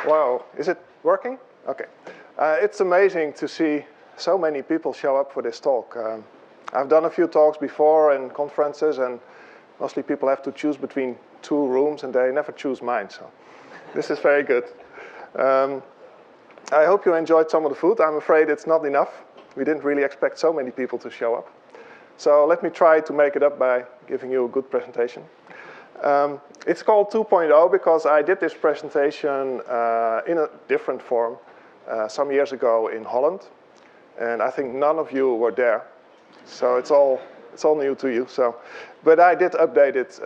Wow, is it working? Okay. It's amazing to see so many people show up for this talk. I've done a few talks before in conferences, and mostly people have to choose between two rooms, and they never choose mine, so this is very good. I hope you enjoyed some of the food. I'm afraid it's not enough. We didn't really expect so many people to show up. So let me try to make it up by giving you a good presentation. It's called 2.0 because I did this presentation in a different form some years ago in Holland. And I think none of you were there. So it's all new to you. But I did update it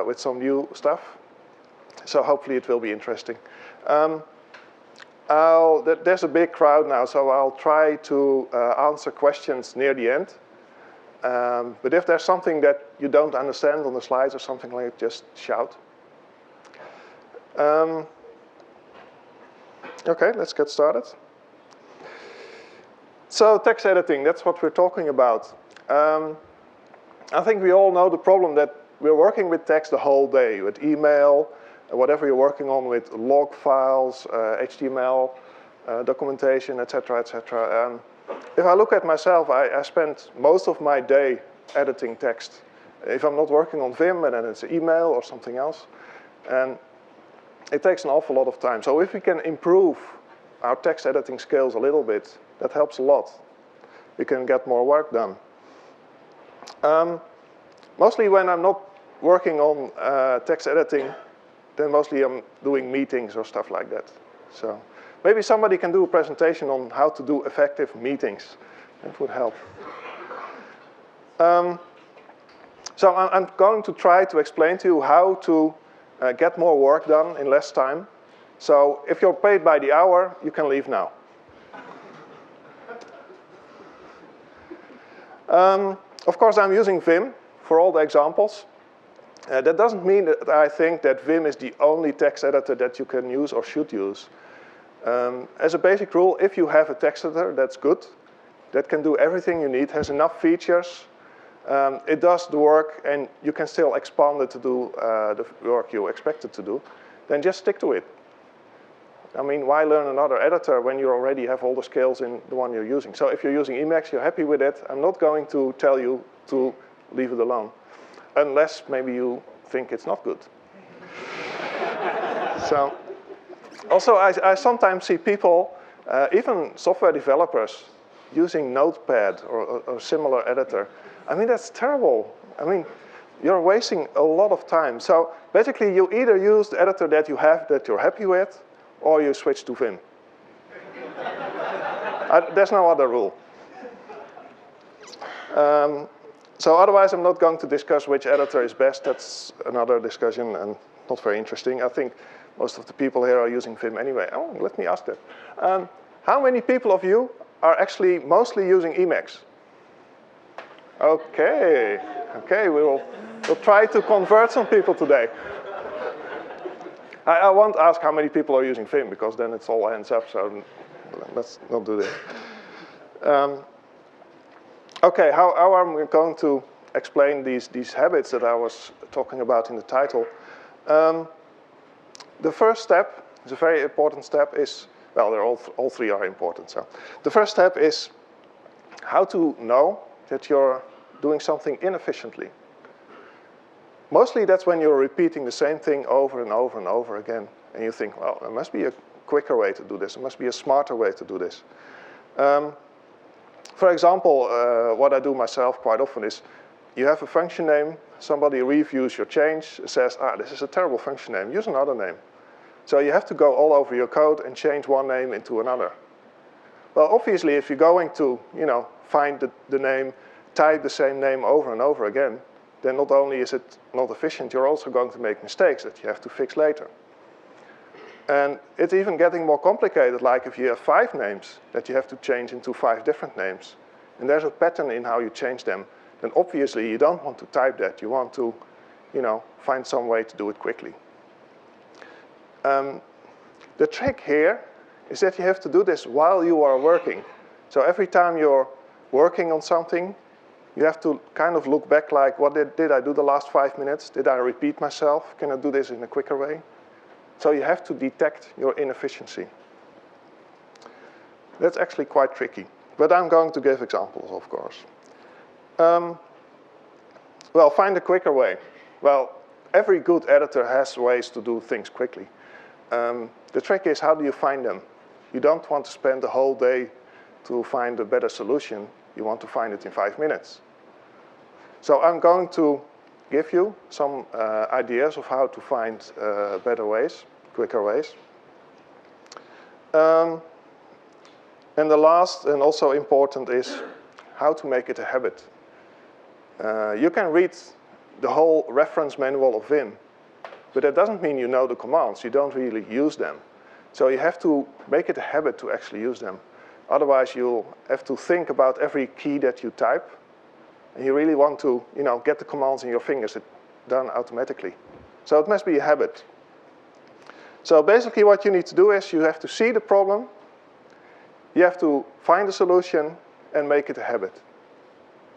with some new stuff. So hopefully it will be interesting. There's a big crowd now, so I'll try to answer questions near the end. But if there's something that you don't understand on the slides or something like that, just shout. Okay, let's get started. So text editing, that's what we're talking about. I think we all know the problem that we're working with text the whole day, with email, whatever you're working on with log files, HTML, documentation, etc., etc. If I look at myself, I spend most of my day editing text. If I'm not working on Vim, and then it's email or something else. And it takes an awful lot of time. So if we can improve our text editing skills a little bit, that helps a lot. We can get more work done. Mostly when I'm not working on text editing, then mostly I'm doing meetings or stuff like that. So maybe somebody can do a presentation on how to do effective meetings. That would help. So I'm going to try to explain to you how to get more work done in less time. So if you're paid by the hour, you can leave now. Of course, I'm using Vim for all the examples. That doesn't mean that I think that Vim is the only text editor that you can use or should use. As a basic rule, if you have a text editor that's good, that can do everything you need, has enough features, it does the work, and you can still expand it to do the work you expect it to do, then just stick to it. I mean, why learn another editor when you already have all the skills in the one you're using? So if you're using Emacs, you're happy with it, I'm not going to tell you to leave it alone. Unless maybe you think it's not good. So, also I sometimes see people, even software developers, using Notepad or similar editor. I mean, that's terrible. I mean, you're wasting a lot of time. So basically, you either use the editor that you have that you're happy with, or you switch to Vim. There's no other rule. So otherwise, I'm not going to discuss which editor is best. That's another discussion and not very interesting. I think most of the people here are using Vim anyway. Oh, let me ask that. How many people of you are actually mostly using Emacs? Okay, we'll try to convert some people today. I won't ask how many people are using Vim, because then it's all hands up, so let's not do this. Okay, how am I going to explain these habits that I was talking about in the title? The first step, is a very important step, is, well, they're all three are important. So the first step is how to know that you're doing something inefficiently. Mostly that's when you're repeating the same thing over and over and over again. And you think, well, there must be a quicker way to do this. There must be a smarter way to do this. For example, what I do myself quite often is you have a function name, somebody reviews your change, says, this is a terrible function name, use another name. So you have to go all over your code and change one name into another. Well, obviously, if you're going to find the name, type the same name over and over again, then not only is it not efficient, you're also going to make mistakes that you have to fix later. And it's even getting more complicated, like if you have 5 names that you have to change into 5 different names, and there's a pattern in how you change them, then obviously you don't want to type that. You want to, find some way to do it quickly. The trick here is that you have to do this while you are working. So every time you're working on something, you have to kind of look back like, what did I do the last 5 minutes? Did I repeat myself? Can I do this in a quicker way? So you have to detect your inefficiency. That's actually quite tricky, but I'm going to give examples, of course. Well, find a quicker way. Well, every good editor has ways to do things quickly. The trick is, how do you find them? You don't want to spend the whole day to find a better solution. You want to find it in 5 minutes. So I'm going to give you some ideas of how to find better ways, quicker ways. And the last and also important is how to make it a habit. You can read the whole reference manual of Vim, but that doesn't mean you know the commands. You don't really use them. So you have to make it a habit to actually use them. Otherwise, you'll have to think about every key that you type, and you really want to, get the commands in your fingers done automatically. So it must be a habit. So basically what you need to do is you have to see the problem, you have to find a solution, and make it a habit.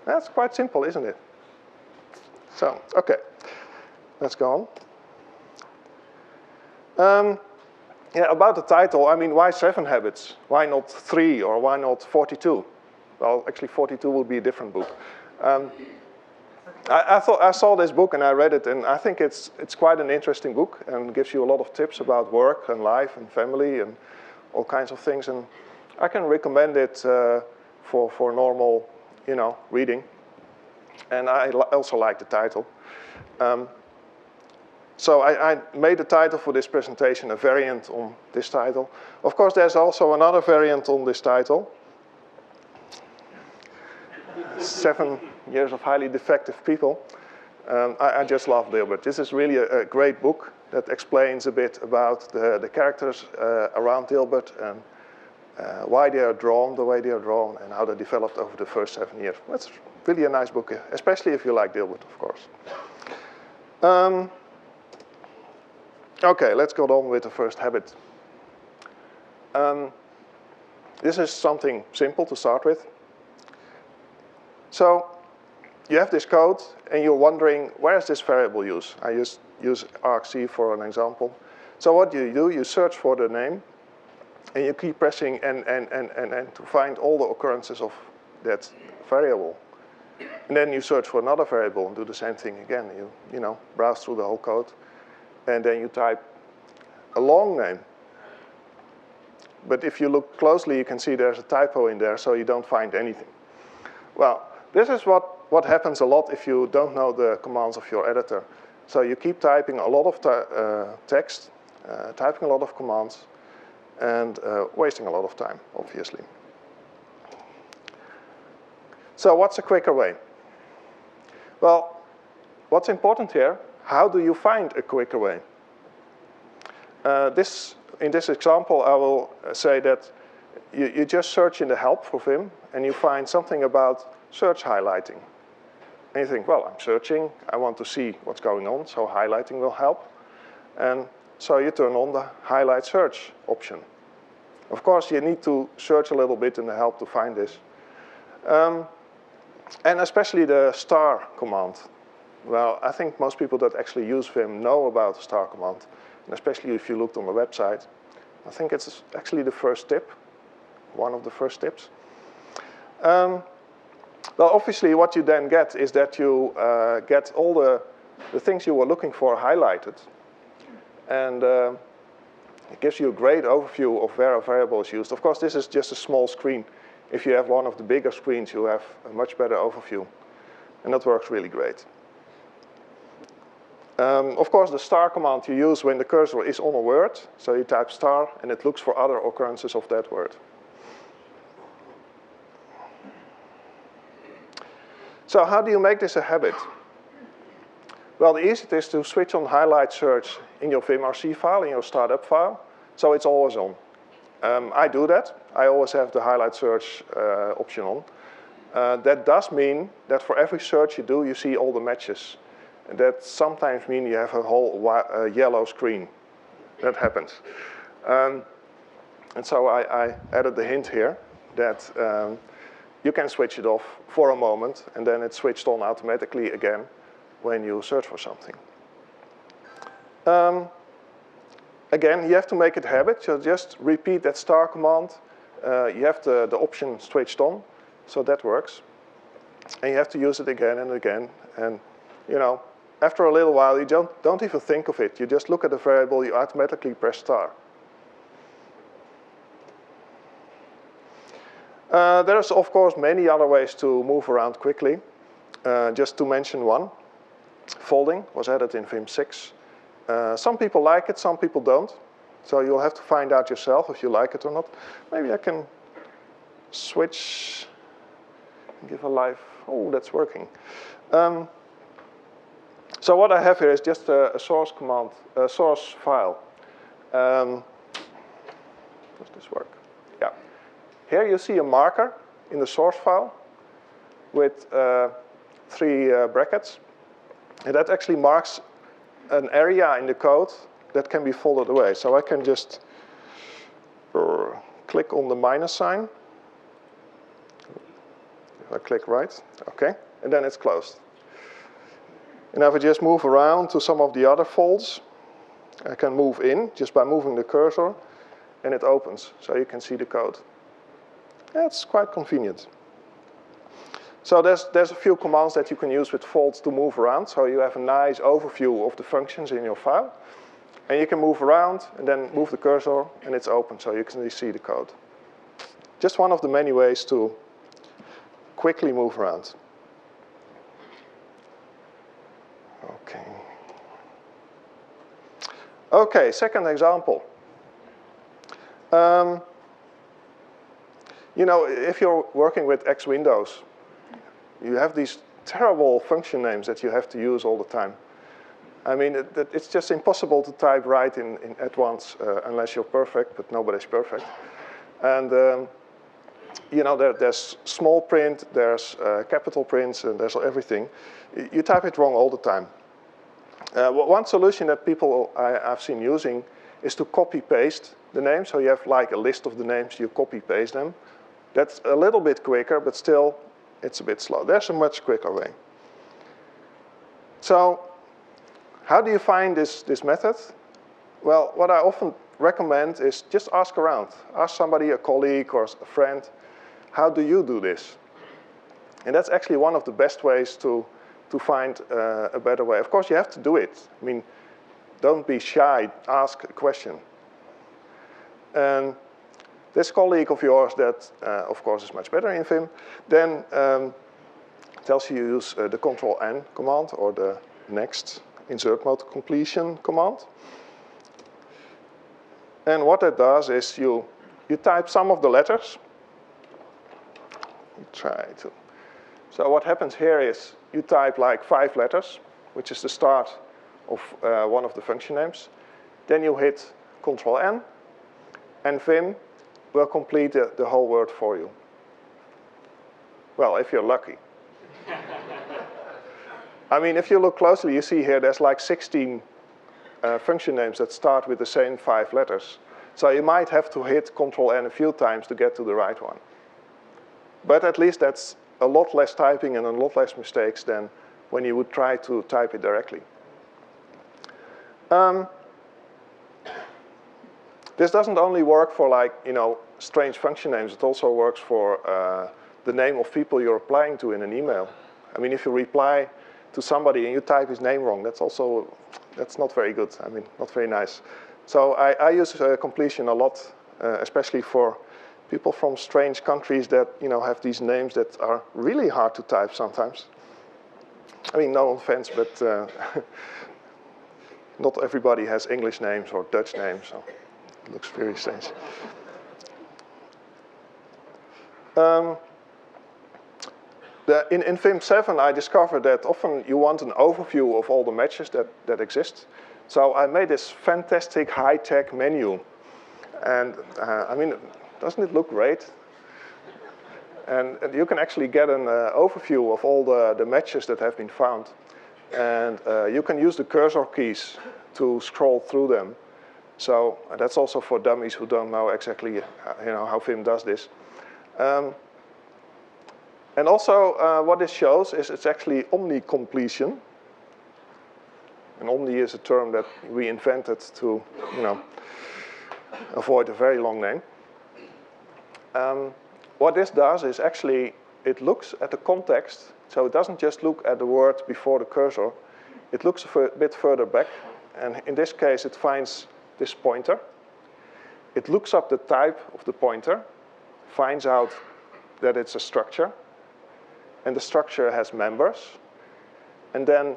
That's quite simple, isn't it? So, okay, let's go on. Yeah, about the title, I mean, why 7 habits? Why not 3 or why not 42? Well, actually 42 will be a different book. I saw this book and I read it, and I think it's quite an interesting book and gives you a lot of tips about work and life and family and all kinds of things. And I can recommend it for normal, reading. And I also like the title. So I made the title for this presentation a variant on this title. Of course, there's also another variant on this title. 7 years of highly defective people. I just love Dilbert. This is really a great book that explains a bit about the characters around Dilbert and why they are drawn the way they are drawn and how they developed over the first 7 years. That's really a nice book, especially if you like Dilbert, of course. Okay, let's go on with the first habit. This is something simple to start with. So you have this code, and you're wondering, where is this variable used? I just use argc for an example. So what do? You search for the name, and you keep pressing N to find all the occurrences of that variable. And then you search for another variable and do the same thing again. You browse through the whole code, and then you type a long name. But if you look closely, you can see there's a typo in there, so you don't find anything. Well, this is what happens a lot if you don't know the commands of your editor. So you keep typing a lot of text, typing a lot of commands, and wasting a lot of time, obviously. So what's a quicker way? Well, what's important here, how do you find a quicker way? In this example, I will say that you just search in the help for Vim, and you find something about search highlighting. And you think, well, I'm searching, I want to see what's going on, so highlighting will help. And so you turn on the highlight search option. Of course, you need to search a little bit in the help to find this. And especially the star command. Well, I think most people that actually use Vim know about the star command. And especially if you looked on the website. I think it's actually the first tip, one of the first tips. Well, obviously what you then get is that you get all the things you were looking for highlighted. And it gives you a great overview of where a variable is used. Of course, this is just a small screen. If you have one of the bigger screens, you have a much better overview. And that works really great. Of course, the star command you use when the cursor is on a word. So you type star, and it looks for other occurrences of that word. So how do you make this a habit? Well, the easiest is to switch on highlight search in your vimrc file, in your startup file, so it's always on. I do that. I always have the highlight search option on. That does mean that for every search you do, you see all the matches. And that sometimes means you have a whole yellow screen. That happens. And so I added the hint here that you can switch it off for a moment, and then it's switched on automatically again when you search for something. Again, you have to make it a habit, so just repeat that star command. You have the option switched on, so that works. And you have to use it again and again. And you know, after a little while, you don't even think of it. You just look at the variable, you automatically press star. There's, of course, many other ways to move around quickly. Just to mention one, folding was added in Vim 6. Some people like it, some people don't. So you'll have to find out yourself if you like it or not. Maybe I can switch and give a live. Oh, that's working. So what I have here is just a source command, a source file. Does this work? Yeah. Here you see a marker in the source file with 3 brackets. And that actually marks an area in the code that can be folded away. So I can just click on the minus sign. If I click right, okay, and then it's closed. And if I just move around to some of the other folds, I can move in just by moving the cursor, and it opens, so you can see the code. That's quite convenient. So there's a few commands that you can use with folds to move around, so you have a nice overview of the functions in your file. And you can move around and then move the cursor, and it's open, so you can see the code. Just one of the many ways to quickly move around. Okay. Okay, second example. You know, if you're working with X Windows, you have these terrible function names that you have to use all the time. I mean, it's just impossible to type right at once unless you're perfect, but nobody's perfect. And you know, there's small print, there's capital prints, and there's everything. You type it wrong all the time. One solution that people I've seen using is to copy-paste the names. So you have like a list of the names, you copy-paste them. That's a little bit quicker, but still, it's a bit slow. There's a much quicker way. So how do you find this method? Well, what I often recommend is just ask around. Ask somebody, a colleague or a friend, how do you do this? And that's actually one of the best ways to find a better way. Of course, you have to do it. I mean, don't be shy, ask a question. And this colleague of yours that, of course, is much better in Vim, then tells you to use the Ctrl-N command or the next insert mode completion command. And what that does is you type some of the letters. So what happens here is you type like 5 letters, which is the start of one of the function names. Then you hit Ctrl-N, and Vim will complete the whole word for you. Well, if you're lucky. I mean, if you look closely, you see here there's like 16 function names that start with the same 5 letters. So you might have to hit Ctrl-N a few times to get to the right one. But at least that's a lot less typing and a lot less mistakes than when you would try to type it directly. This doesn't only work for like, you know, strange function names. It also works for the name of people you're replying to in an email. I mean, if you reply to somebody and you type his name wrong, that's not very good. I mean, not very nice. So I use completion a lot, especially for people from strange countries that, you know, have these names that are really hard to type sometimes. I mean, no offense, but not everybody has English names or Dutch names, so it looks very strange. In Vim 7, I discovered that often you want an overview of all the matches that exist. So I made this fantastic high-tech menu. And I mean, doesn't it look great? And you can actually get an overview of all the matches that have been found. And you can use the cursor keys to scroll through them. So that's also for dummies who don't know exactly how Vim does this. And also what this shows is it's actually omni-completion. And omni is a term that we invented to, avoid a very long name. What this does is actually, it looks at the context, so it doesn't just look at the word before the cursor, it looks a bit further back, and in this case it finds this pointer. It looks up the type of the pointer, finds out that it's a structure, and the structure has members, and then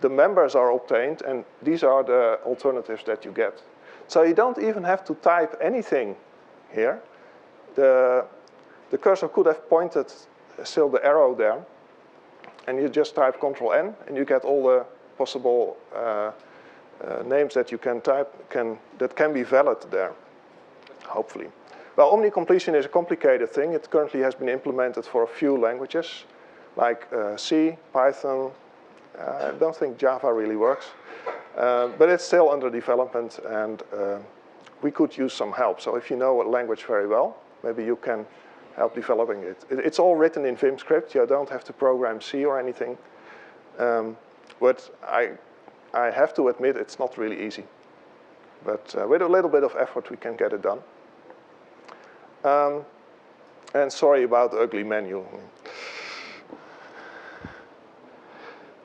the members are obtained, and these are the alternatives that you get. So you don't even have to type anything here. The cursor could have pointed still the arrow there, and you just type Ctrl-N, and you get all the possible names that you can type that can be valid there, hopefully. Well, omni-completion is a complicated thing. It currently has been implemented for a few languages, like C, Python. I don't think Java really works, but it's still under development, and we could use some help. So if you know a language very well, maybe you can help developing it. It's all written in Vim script. You don't have to program C or anything. But I have to admit it's not really easy. But with a little bit of effort, we can get it done. And sorry about the ugly menu.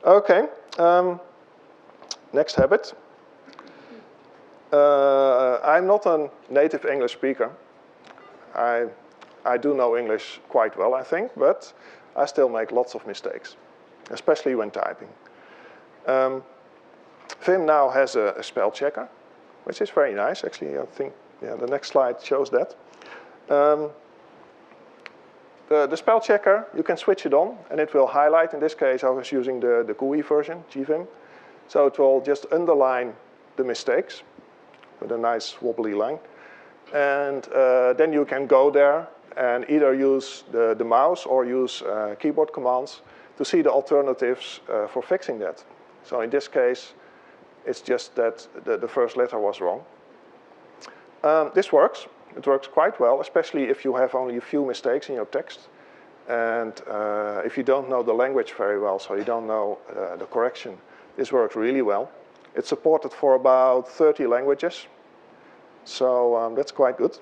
Okay, next habit. I'm not a native English speaker. I do know English quite well, I think, but I still make lots of mistakes, especially when typing. Vim now has a spell checker, which is very nice, actually. I think the next slide shows that. The spell checker, you can switch it on, and it will highlight. In this case, I was using the GUI version, GVim. So it will just underline the mistakes with a nice wobbly line. And then you can go there and either use the mouse or use keyboard commands to see the alternatives for fixing that. So in this case, it's just that the first letter was wrong. This works. It works quite well, especially if you have only a few mistakes in your text. And if you don't know the language very well, so you don't know the correction, this works really well. It's supported for about 30 languages. So that's quite good.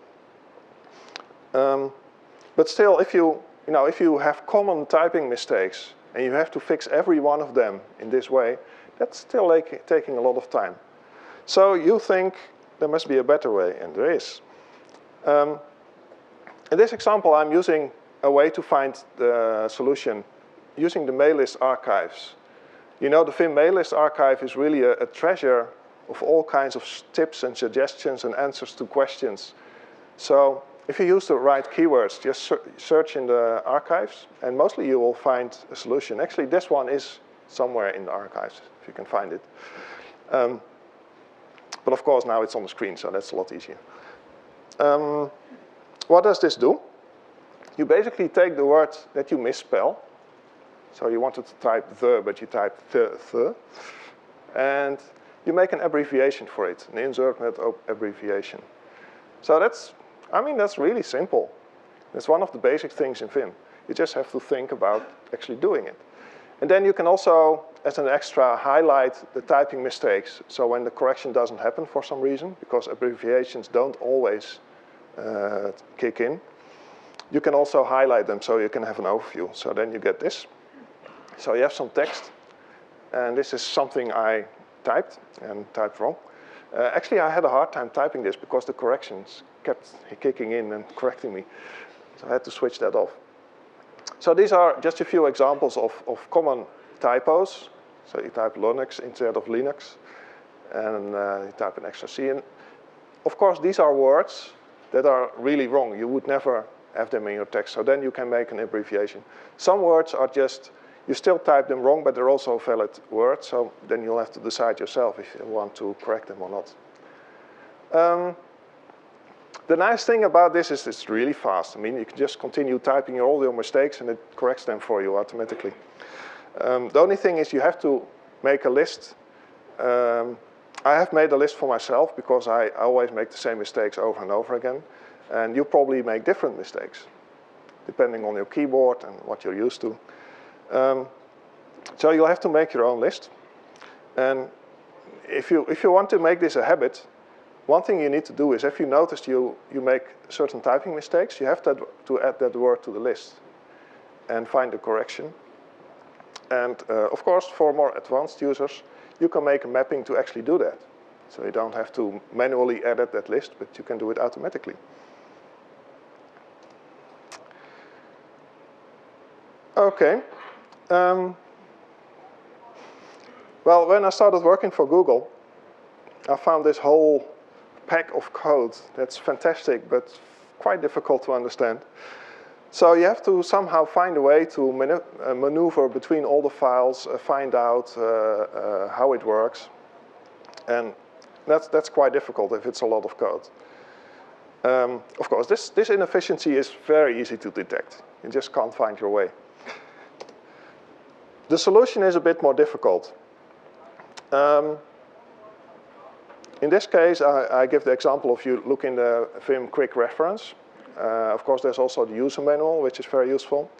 But still, if you have common typing mistakes and you have to fix every one of them in this way, that's still taking a lot of time. So you think there must be a better way, and there is. In this example, I'm using a way to find the solution using the mail list archives. You know, the Vim mail list archive is really a treasure of all kinds of tips and suggestions and answers to questions. So if you use the right keywords, just search in the archives, and mostly you will find a solution. Actually, this one is somewhere in the archives, if you can find it. But of course, now it's on the screen, so that's a lot easier. What does this do? You basically take the word that you misspell. So you wanted to type the, but you type the. And you make an abbreviation for it, an insert met abbreviation. So that's really simple. It's one of the basic things in Vim. You just have to think about actually doing it. And then you can also, as an extra, highlight the typing mistakes. So when the correction doesn't happen for some reason, because abbreviations don't always kick in, you can also highlight them so you can have an overview. So then you get this. So you have some text, and this is something I typed and typed wrong. Actually, I had a hard time typing this because the corrections kept kicking in and correcting me. So I had to switch that off. So these are just a few examples of common typos. So you type Linux instead of Linux, and you type an extra C in. Of course, these are words that are really wrong. You would never have them in your text. So then you can make an abbreviation. Some words are just, you still type them wrong, but they're also valid words. So then you'll have to decide yourself if you want to correct them or not. The nice thing about this is it's really fast. I mean, you can just continue typing all your mistakes and it corrects them for you automatically. The only thing is you have to make a list. I have made a list for myself because I always make the same mistakes over and over again. And you probably make different mistakes, depending on your keyboard and what you're used to. So you'll have to make your own list. And if you want to make this a habit, one thing you need to do is, if you notice you make certain typing mistakes, you have to add that word to the list and find the correction. And of course, for more advanced users, you can make a mapping to actually do that. So you don't have to manually edit that list, but you can do it automatically. Okay. Well, when I started working for Google, I found this whole pack of code that's fantastic, but quite difficult to understand. So you have to somehow find a way to maneuver between all the files, find out how it works. And that's quite difficult if it's a lot of code. Of course, this inefficiency is very easy to detect. You just can't find your way. The solution is a bit more difficult. In this case, I give the example of you look in the Vim quick reference. Of course, there's also the user manual, which is very useful.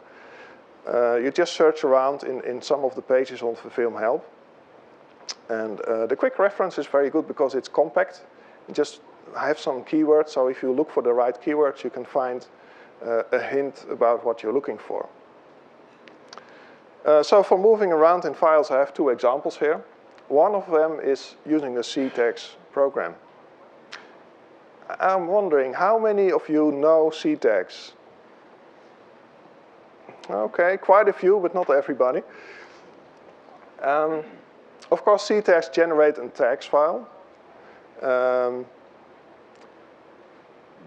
You just search around in some of the pages on the Vim help. And the quick reference is very good because it's compact. You just have some keywords, so if you look for the right keywords, you can find a hint about what you're looking for. So for moving around in files, I have two examples here. One of them is using a C-tags program. I'm wondering, how many of you know C-tags? Okay, quite a few, but not everybody. Of course, C-tags generate a tags file.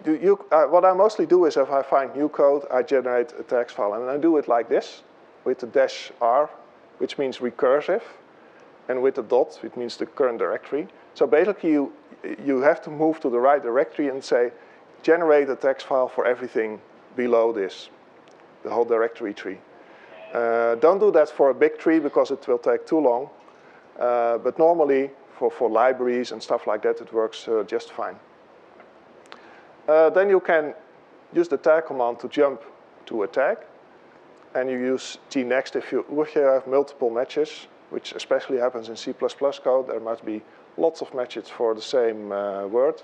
What I mostly do is, if I find new code, I generate a tags file. And I do it like this, with the -r, which means recursive, and with the dot, which means the current directory. So basically, you have to move to the right directory and say, generate a text file for everything below this, the whole directory tree. Don't do that for a big tree because it will take too long. But normally, for libraries and stuff like that, it works just fine. Then you can use the tag command to jump to a tag. And you use tnext if you have multiple matches, which especially happens in C++ code. There must be lots of matches for the same word.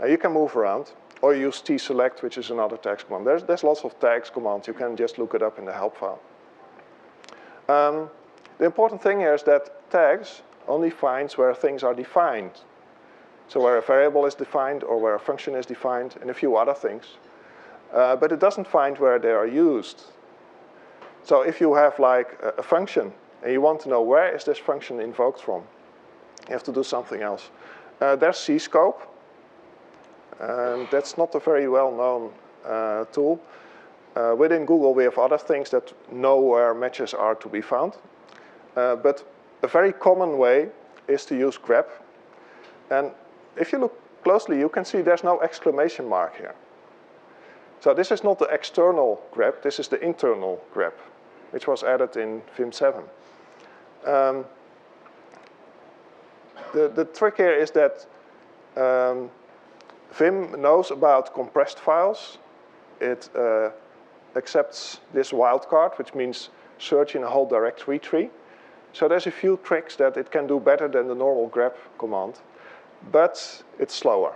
You can move around, or use tselect, which is another tags command. There's lots of tags commands. You can just look it up in the help file. The important thing here is that tags only finds where things are defined. So where a variable is defined, or where a function is defined, and a few other things. But it doesn't find where they are used. So if you have like a function, and you want to know where is this function invoked from, you have to do something else. There's cscope. That's not a very well-known tool. Within Google, we have other things that know where matches are to be found. But a very common way is to use grep. And if you look closely, you can see there's no exclamation mark here. So this is not the external grep, this is the internal grep, which was added in Vim 7. The trick here is that Vim knows about compressed files. It accepts this wildcard, which means search in a whole directory tree. So there's a few tricks that it can do better than the normal grep command, but it's slower.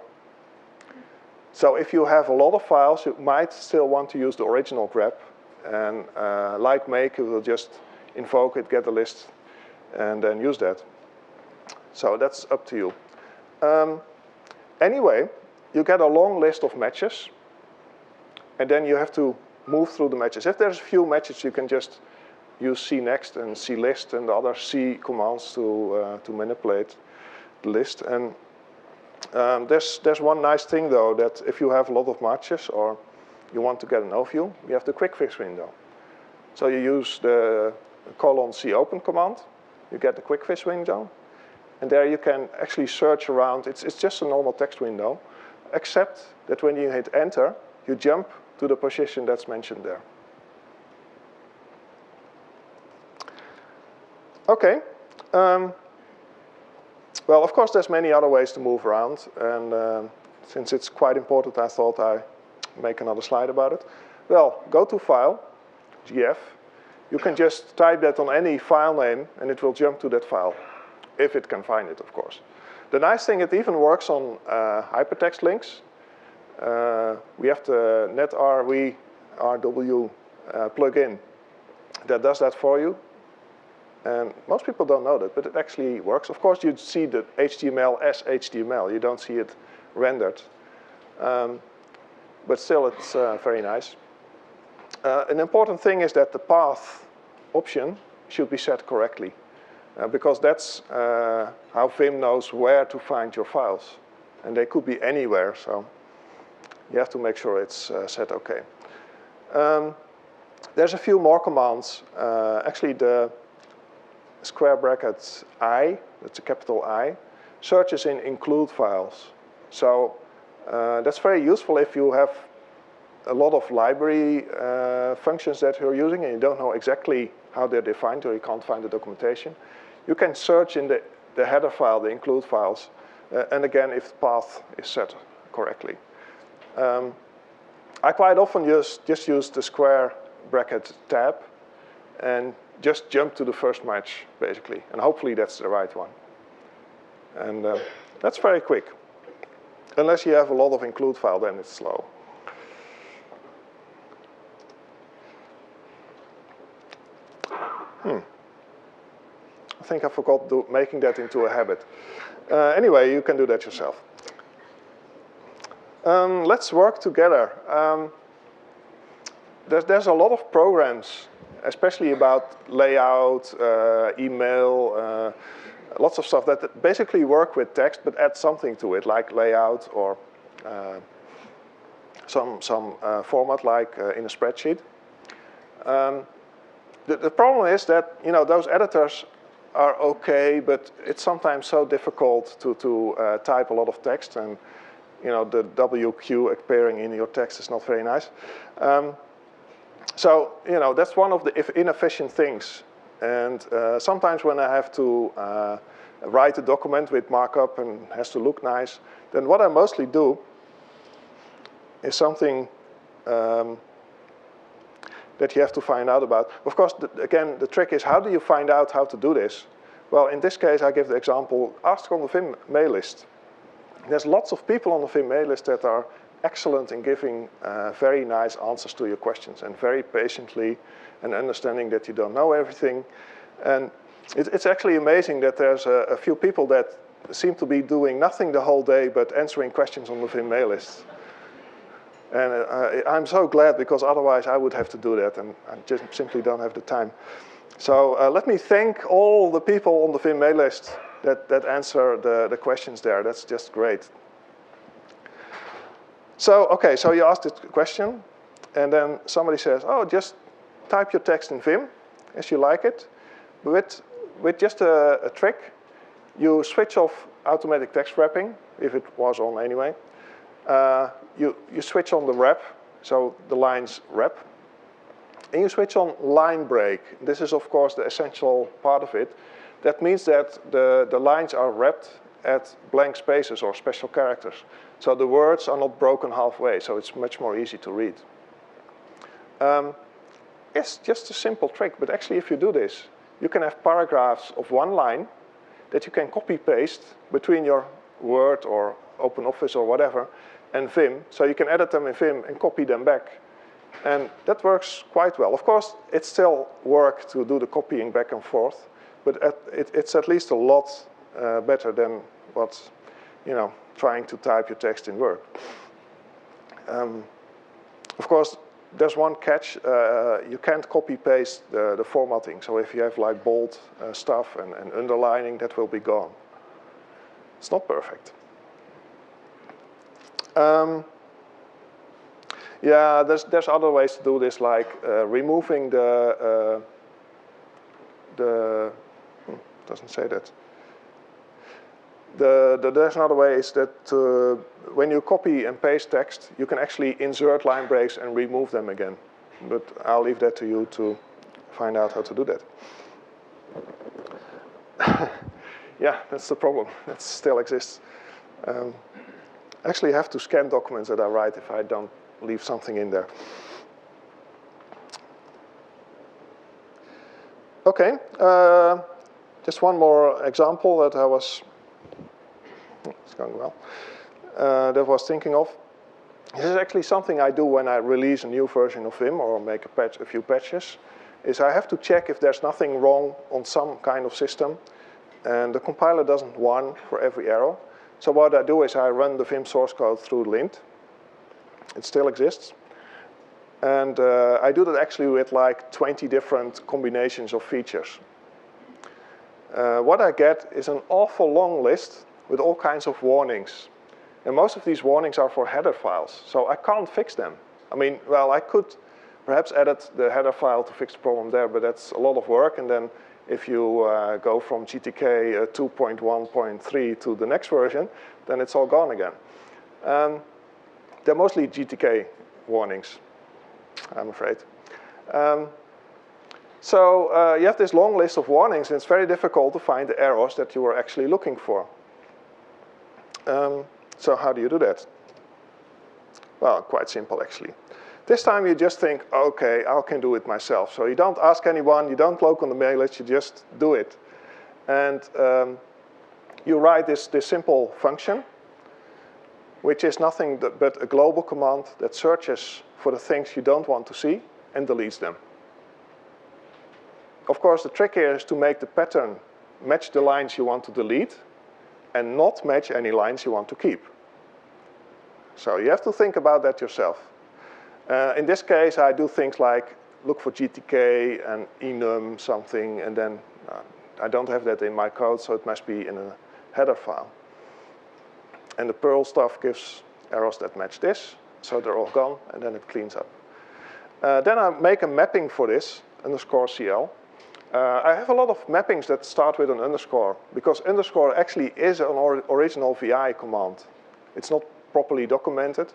So if you have a lot of files, you might still want to use the original grep. And like make, you will just invoke it, get a list, and then use that. So that's up to you. Anyway, you get a long list of matches, and then you have to move through the matches. If there's a few matches, you can just use cnext and clist and the other C commands to manipulate the list. And there's one nice thing, though, that if you have a lot of matches or you want to get an overview, you have the quick fix window. So you use the :copen command, you get the quick fix window, and there you can actually search around. It's just a normal text window, except that when you hit enter, you jump to the position that's mentioned there. Okay. Well, of course, there's many other ways to move around, and since it's quite important, I thought I make another slide about it. Well, go to File, GF. You can just type that on any file name, and it will jump to that file. if it can find it, of course. The nice thing, it even works on hypertext links. We have the netrw plugin that does that for you. And most people don't know that, but it actually works. Of course, you see the HTML as HTML. You don't see it rendered. But still, it's very nice. An important thing is that the path option should be set correctly. Because that's how Vim knows where to find your files. And they could be anywhere, so you have to make sure it's set okay. There's a few more commands. Actually, the square bracket I, that's a capital I, searches in include files. So that's very useful if you have a lot of library functions that you're using and you don't know exactly how they're defined or you can't find the documentation. You can search in the header file, the include files, and again, if the path is set correctly. I quite often just use the square bracket tab and just jump to the first match, basically. And hopefully that's the right one. And that's very quick. Unless you have a lot of include file, then it's slow. I think I forgot making that into a habit. Anyway, you can do that yourself. Let's work together. There's a lot of programs, especially about layout, email, lots of stuff that basically work with text but add something to it, like layout or some format like in a spreadsheet. The problem is that those editors are okay, but it's sometimes so difficult to type a lot of text, and the WQ appearing in your text is not very nice. So that's one of the inefficient things. And sometimes when I have to write a document with markup and has to look nice, then what I mostly do is something that you have to find out about. Of course, again, the trick is how do you find out how to do this? Well, in this case, I give the example, ask on the Vim mail list. There's lots of people on the Vim mail list that are excellent in giving very nice answers to your questions and very patiently and understanding that you don't know everything. And it's actually amazing that there's a few people that seem to be doing nothing the whole day but answering questions on the Vim mail list. And I'm so glad, because otherwise I would have to do that, and I just simply don't have the time. So let me thank all the people on the Vim mail list that answer the questions there. That's just great. So, okay, so you asked the question, and then somebody says, oh, just type your text in Vim as you like it. With just a trick, you switch off automatic text wrapping, if it was on anyway. You switch on the wrap, so the lines wrap. And you switch on line break. This is, of course, the essential part of it. That means that the lines are wrapped at blank spaces or special characters. So the words are not broken halfway, so it's much more easy to read. It's just a simple trick, but actually if you do this, you can have paragraphs of one line that you can copy-paste between your Word or OpenOffice or whatever and Vim. So you can edit them in Vim and copy them back. And that works quite well. Of course, it's still work to do the copying back and forth, but it's at least a lot better than what, trying to type your text in Word. Of course, there's one catch. You can't copy-paste the formatting. So if you have like bold stuff and underlining, that will be gone. It's not perfect. Yeah, there's other ways to do this, like removing doesn't say that. There's another way is that when you copy and paste text, you can actually insert line breaks and remove them again. But I'll leave that to you to find out how to do that. Yeah, that's the problem. That still exists. I actually have to scan documents that I write if I don't leave something in there. Okay, just one more example that I was, it's going well, that I was thinking of. This is actually something I do when I release a new version of Vim or make a few patches, is I have to check if there's nothing wrong on some kind of system, and the compiler doesn't warn for every error. So what I do is I run the Vim source code through lint. It still exists. And I do that actually with like 20 different combinations of features. What I get is an awful long list with all kinds of warnings. And most of these warnings are for header files, so I can't fix them. I mean, well, I could perhaps edit the header file to fix the problem there, but that's a lot of work. And then if you go from GTK 2.1.3 to the next version, then it's all gone again. They're mostly GTK warnings, I'm afraid. So you have this long list of warnings, and it's very difficult to find the errors that you were actually looking for. So how do you do that? Well, quite simple, actually. This time you just think, okay, I can do it myself. So you don't ask anyone, you don't look on the mail list, you just do it. And you write this simple function, which is nothing but a global command that searches for the things you don't want to see and deletes them. Of course, the trick here is to make the pattern match the lines you want to delete and not match any lines you want to keep. So you have to think about that yourself. In this case, I do things like look for GTK and enum something, and then I don't have that in my code, so it must be in a header file. And the Perl stuff gives errors that match this, so they're all gone, and then it cleans up. Then I make a mapping for this, _cl. I have a lot of mappings that start with an underscore, because underscore actually is an original VI command. It's not properly documented,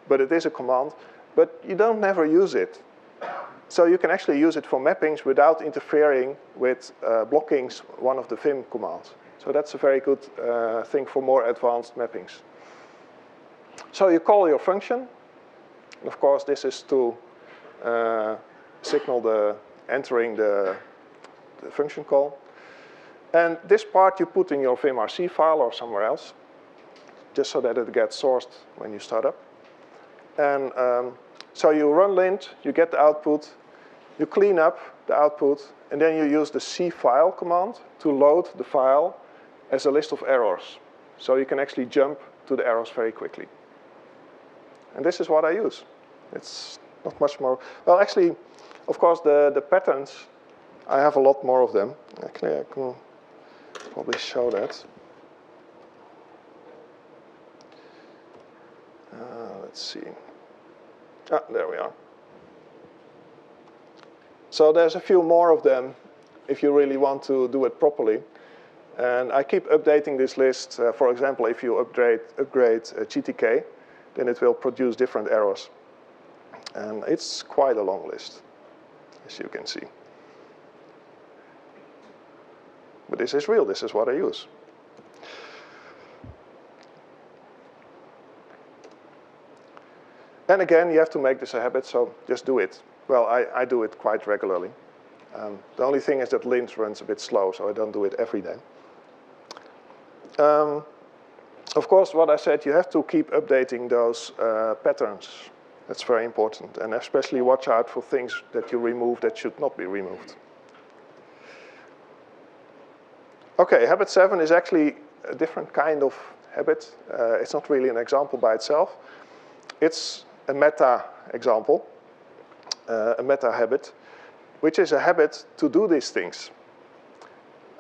but it is a command. But you don't never use it. So you can actually use it for mappings without interfering with blocking one of the Vim commands. So that's a very good thing for more advanced mappings. So you call your function. And of course, this is to signal the entering the function call. And this part you put in your vimrc file or somewhere else, just so that it gets sourced when you start up. And so you run lint, you get the output, you clean up the output, and then you use the cfile command to load the file as a list of errors. So you can actually jump to the errors very quickly. And this is what I use. It's not much more. Well, actually, of course, the patterns, I have a lot more of them. Actually, I can probably show that. Let's see. Ah, there we are. So there's a few more of them if you really want to do it properly. And I keep updating this list. For example, if you upgrade GTK, then it will produce different errors. And it's quite a long list, as you can see. But this is real. This is what I use. And again, you have to make this a habit, so just do it. Well, I do it quite regularly. The only thing is that lint runs a bit slow, so I don't do it every day. Of course, what I said, you have to keep updating those patterns. That's very important. And especially watch out for things that you remove that should not be removed. Okay, habit 7 is actually a different kind of habit. It's not really an example by itself. It's a meta example, a meta habit, which is a habit to do these things.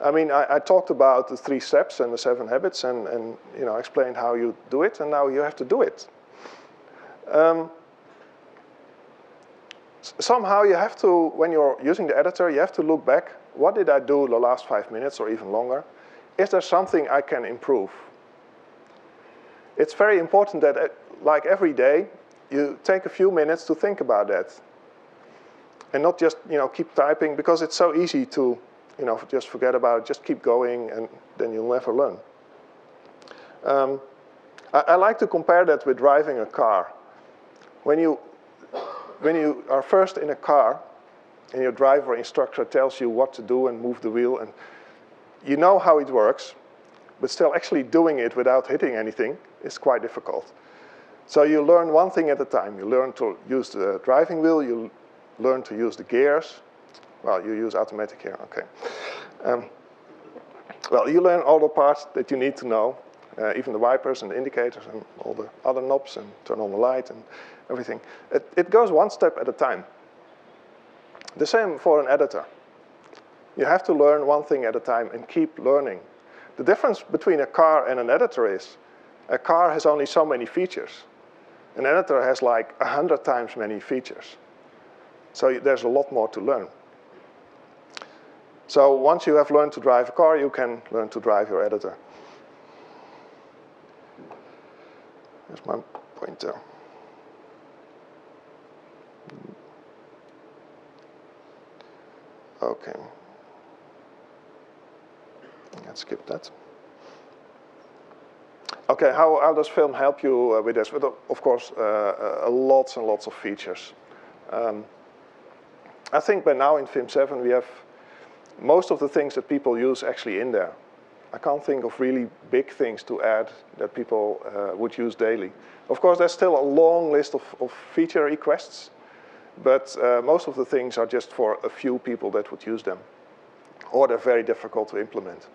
I mean, I talked about the 3 steps and the 7 habits and explained how you do it, and now you have to do it. Somehow you have to, when you're using the editor, you have to look back. What did I do the last 5 minutes or even longer? Is there something I can improve? It's very important that, like every day, you take a few minutes to think about that. And not just keep typing, because it's so easy to just forget about it, just keep going, and then you'll never learn. I like to compare that with driving a car. When you are first in a car, and your driver instructor tells you what to do and move the wheel, and you know how it works, but still actually doing it without hitting anything is quite difficult. So you learn one thing at a time. You learn to use the driving wheel, you learn to use the gears. Well, you use automatic here, okay. Well, you learn all the parts that you need to know, even the wipers and the indicators and all the other knobs and turn on the light and everything. It goes one step at a time. The same for an editor. You have to learn one thing at a time and keep learning. The difference between a car and an editor is a car has only so many features. An editor has like 100 times many features. So there's a lot more to learn. So once you have learned to drive a car, you can learn to drive your editor. Here's my pointer. Okay. Let's skip that. Okay, how does film help you with this? Well, of course, lots and lots of features. I think by now in Vim 7 we have most of the things that people use actually in there. I can't think of really big things to add that people would use daily. Of course, there's still a long list of feature requests, but most of the things are just for a few people that would use them, or they're very difficult to implement.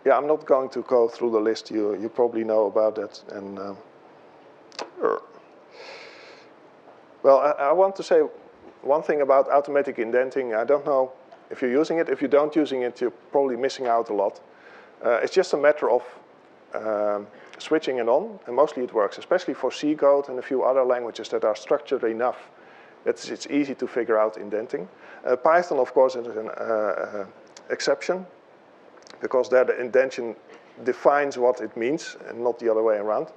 Yeah, I'm not going to go through the list. You probably know about that. And well, I want to say one thing about automatic indenting. I don't know if you're using it. If you don't using it, you're probably missing out a lot. It's just a matter of switching it on, and mostly it works, especially for C code and a few other languages that are structured enough that it's easy to figure out indenting. Python, of course, is an exception, because there the indentation defines what it means and not the other way around.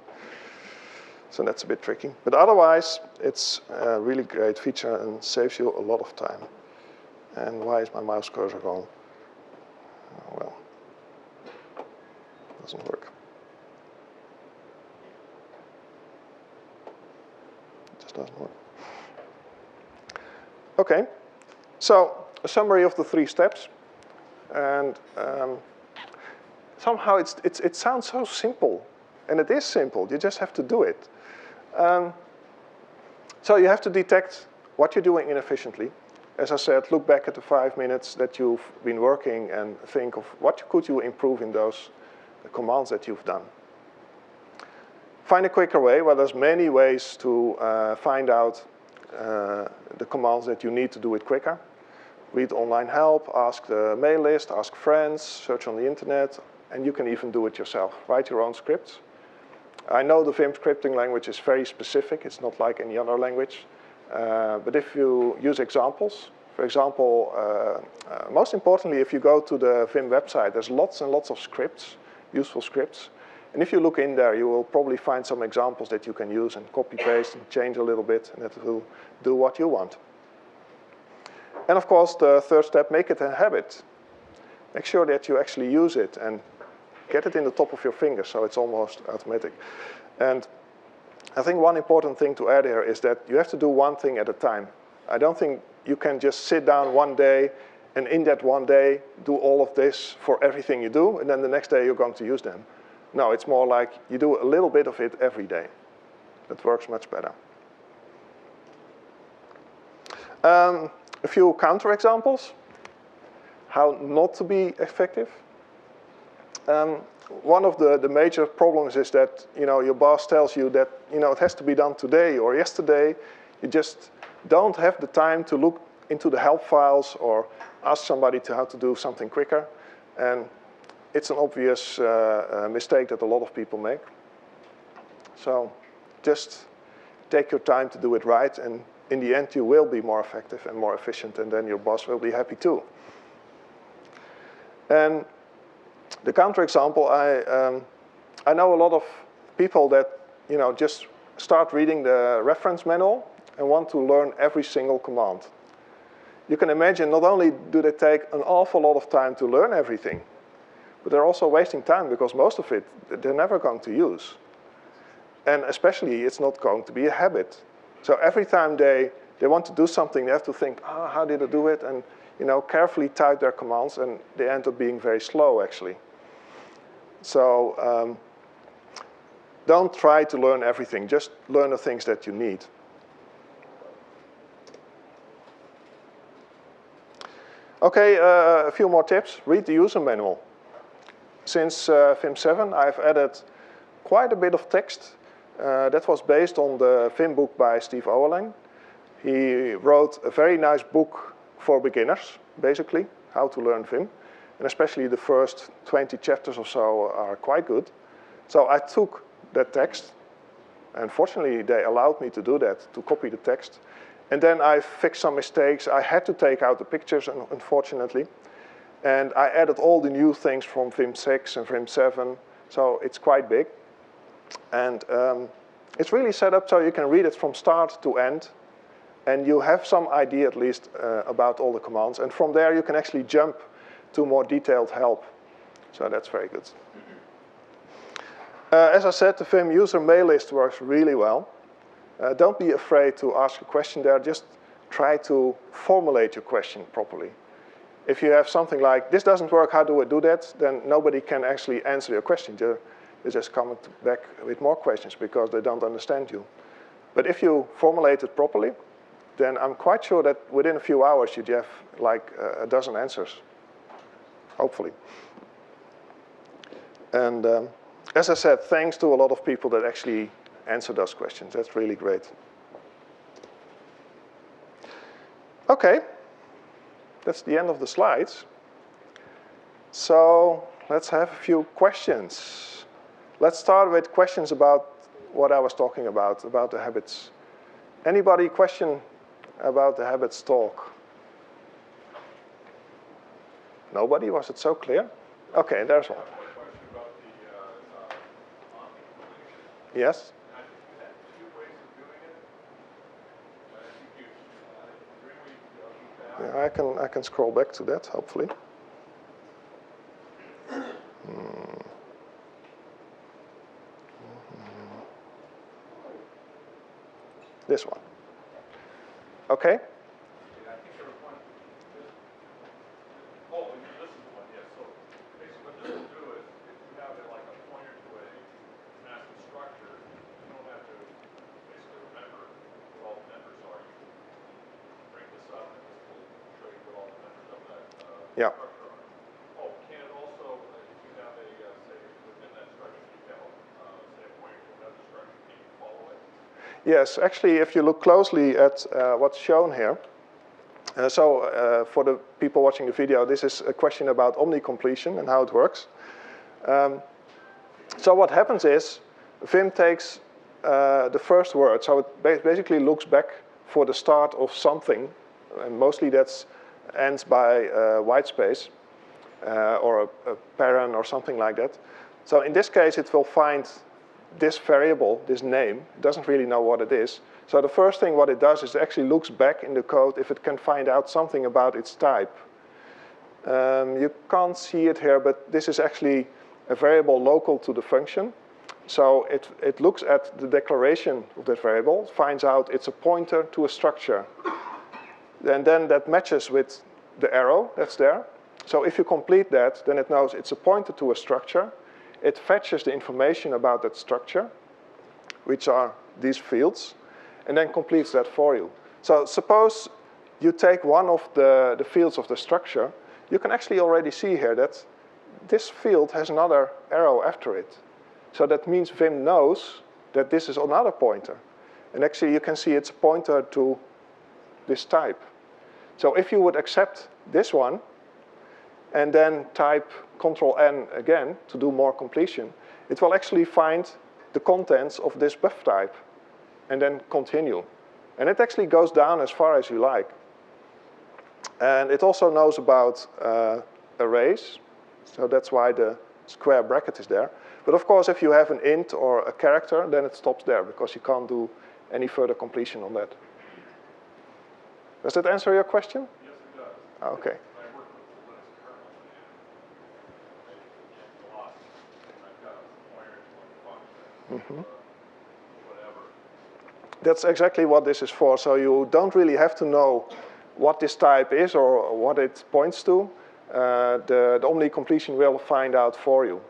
So that's a bit tricky. But otherwise, it's a really great feature and saves you a lot of time. And why is my mouse cursor gone? Oh, well, doesn't work. It just doesn't work. Okay, so a summary of the 3 steps. And somehow it sounds so simple. And it is simple, you just have to do it. So you have to detect what you're doing inefficiently. As I said, look back at the 5 minutes that you've been working and think of what could you improve in those commands that you've done. Find a quicker way. Well, there's many ways to find out the commands that you need to do it quicker. Read online help, ask the mail list, ask friends, search on the internet, and you can even do it yourself. Write your own scripts. I know the Vim scripting language is very specific. It's not like any other language. But if you use examples, for example, most importantly, if you go to the Vim website, there's lots and lots of scripts, useful scripts. And if you look in there, you will probably find some examples that you can use and copy paste and change a little bit, and that will do what you want. And of course, the 3rd step, make it a habit. Make sure that you actually use it and get it in the top of your fingers so it's almost automatic. And I think one important thing to add here is that you have to do one thing at a time. I don't think you can just sit down one day and in that one day do all of this for everything you do, and then the next day you're going to use them. No, it's more like you do a little bit of it every day. That works much better. A few counterexamples, how not to be effective. One of the major problems is that your boss tells you that it has to be done today or yesterday. You just don't have the time to look into the help files or ask somebody how to do something quicker. And it's an obvious mistake that a lot of people make. So just take your time to do it right, and in the end you will be more effective and more efficient, and then your boss will be happy too. And the counterexample, I know a lot of people that just start reading the reference manual and want to learn every single command. You can imagine not only do they take an awful lot of time to learn everything, but they're also wasting time because most of it they're never going to use. And especially it's not going to be a habit. So every time they they want to do something, they have to think, how did I do it? And carefully type their commands, and they end up being very slow, actually. So don't try to learn everything. Just learn the things that you need. Okay, a few more tips. Read the user manual. Since Vim 7, I've added quite a bit of text. That was based on the Vim book by Steve Oerlein. He wrote a very nice book for beginners, basically, how to learn Vim. And especially the first 20 chapters or so are quite good. So I took that text, and fortunately they allowed me to do that, to copy the text. And then I fixed some mistakes. I had to take out the pictures, unfortunately. And I added all the new things from Vim 6 and Vim 7. So it's quite big. And it's really set up so you can read it from start to end. And you have some idea, at least, about all the commands. And from there, you can actually jump to more detailed help. So that's very good. As I said, the Vim user mail list works really well. Don't be afraid to ask a question there. Just try to formulate your question properly. If you have something like, this doesn't work, how do I do that? Then nobody can actually answer your question. They're just coming back with more questions because they don't understand you. But if you formulate it properly, then I'm quite sure that within a few hours you'd have like a dozen answers, hopefully. And as I said, thanks to a lot of people that actually answer those questions. That's really great. Okay, that's the end of the slides. So let's have a few questions. Let's start with questions about what I was talking about the habits. Anybody question about the habits talk? Nobody? Was it so clear? Okay, there's one. Yes? Yeah, I can scroll back to that, hopefully. This one. Okay. Yeah. Oh, can it also, if you have a, say, within that structure, you have say, a pointer to another structure, can you follow it? Yes, actually, if you look closely at what's shown here, for the people watching the video, this is a question about omni-completion and how it works. So what happens is, Vim takes the first word, so it basically looks back for the start of something, and mostly that's ends by white space or a parent or something like that. So in this case, it will find this variable, this name. It doesn't really know what it is. So the first thing what it does is it actually looks back in the code if it can find out something about its type. You can't see it here, but this is actually a variable local to the function. So it looks at the declaration of that variable, finds out it's a pointer to a structure. And then that matches with the arrow that's there. So if you complete that, then it knows it's a pointer to a structure. It fetches the information about that structure, which are these fields, and then completes that for you. So suppose you take one of the fields of the structure, you can actually already see here that this field has another arrow after it. So that means Vim knows that this is another pointer. And actually you can see it's a pointer to this type. So if you would accept this one, and then type Ctrl-N again to do more completion, it will actually find the contents of this buff type, and then continue. And it actually goes down as far as you like. And it also knows about arrays, so that's why the square bracket is there. But of course, if you have an int or a character, then it stops there, because you can't do any further completion on that. Does that answer your question? Yes, it does. Okay. I work with the Linux kernel and a lot. I've got pointers to function, whatever. That's exactly what this is for. So you don't really have to know what this type is or what it points to. The omni completion will find out for you.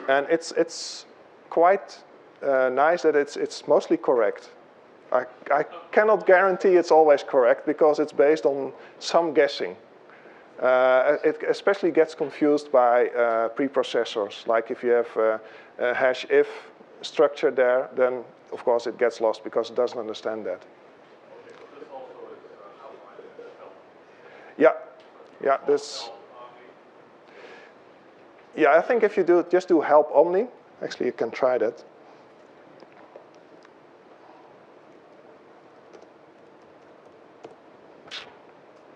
And it's quite nice that it's mostly correct. I cannot guarantee it's always correct because it's based on some guessing. It especially gets confused by preprocessors. Like if you have a hash if structure there, then of course it gets lost because it doesn't understand that. Okay, but this also is outlined in the help. Yeah, this. Yeah, I think if you just do help omni, actually you can try that.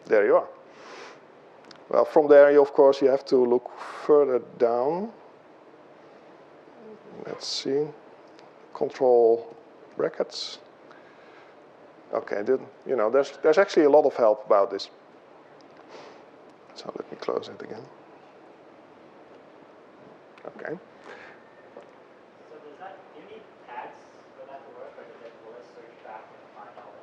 There you are. Well, from there, of course, you have to look further down. Let's see. Control brackets. Okay, there's actually a lot of help about this. So let me close it again. Okay. So do you need tags for that to work, or will it search back and find all the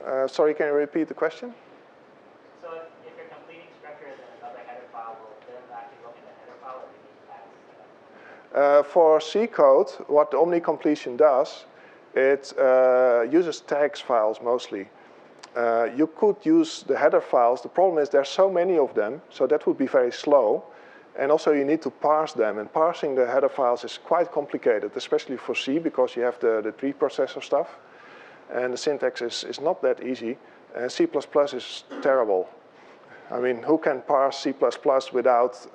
other files? Sorry, can you repeat the question? So if you're completing structures in another header file, will then actually look in the header file, or do you need tags? For C code, what the omni completion does, it uses tags files mostly. You could use the header files. The problem is there's so many of them, so that would be very slow. And also you need to parse them, and parsing the header files is quite complicated, especially for C, because you have the preprocessor stuff. And the syntax is not that easy. And C++ is terrible. I mean, who can parse C++ without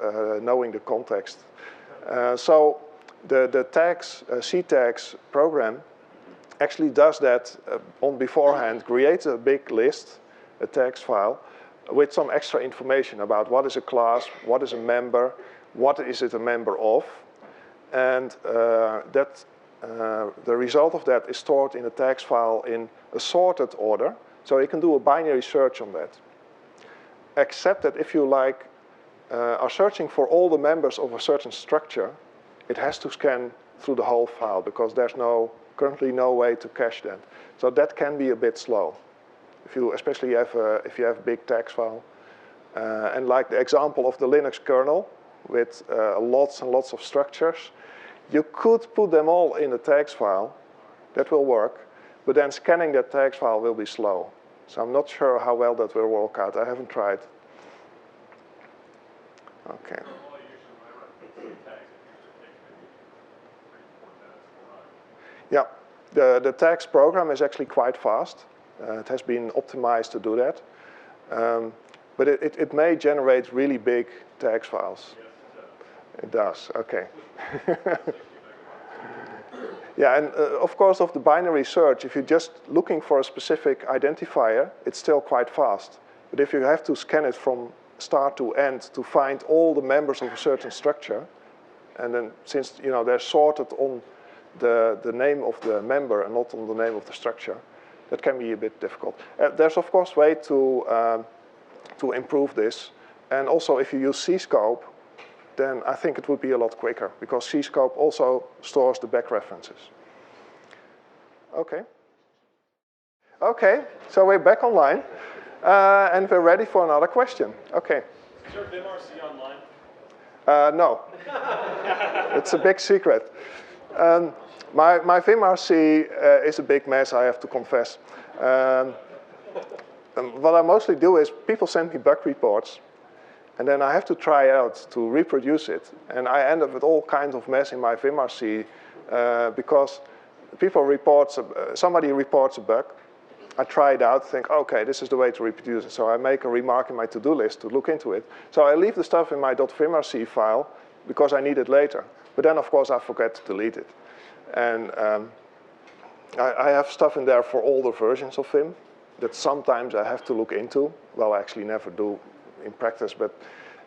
knowing the context? So the tags, C tags program actually does that on beforehand, creates a big list, a tags file, with some extra information about what is a class, what is a member, what is it a member of, and the result of that is stored in a tags file in a sorted order, so you can do a binary search on that. Except that if you are searching for all the members of a certain structure, it has to scan through the whole file because there's currently no way to cache that. So that can be a bit slow. Especially if you have a big tags file. And like the example of the Linux kernel with lots and lots of structures, you could put them all in a tags file. That will work. But then scanning that tags file will be slow. So I'm not sure how well that will work out. I haven't tried. Okay. Yeah, the tags program is actually quite fast. It has been optimized to do that. But it may generate really big tags files. Yes, it does, okay. Yeah, and of course of the binary search, if you're just looking for a specific identifier, it's still quite fast. But if you have to scan it from start to end to find all the members of a certain structure, and then since they're sorted on the name of the member and not on the name of the structure, that can be a bit difficult. There's of course a way to improve this, and also if you use cscope, then I think it would be a lot quicker because cscope also stores the back references. Okay. Okay, so we're back online, and we're ready for another question. Okay. Is your vimRC online? No, it's a big secret. My vimRC is a big mess, I have to confess. What I mostly do is people send me bug reports, and then I have to try out to reproduce it. And I end up with all kinds of mess in my vimRC because somebody reports a bug. I try it out, think, okay, this is the way to reproduce it. So I make a remark in my to-do list to look into it. So I leave the stuff in my .vimrc file because I need it later. But then, of course, I forget to delete it. And I have stuff in there for older versions of Vim that sometimes I have to look into. Well, I actually never do in practice, but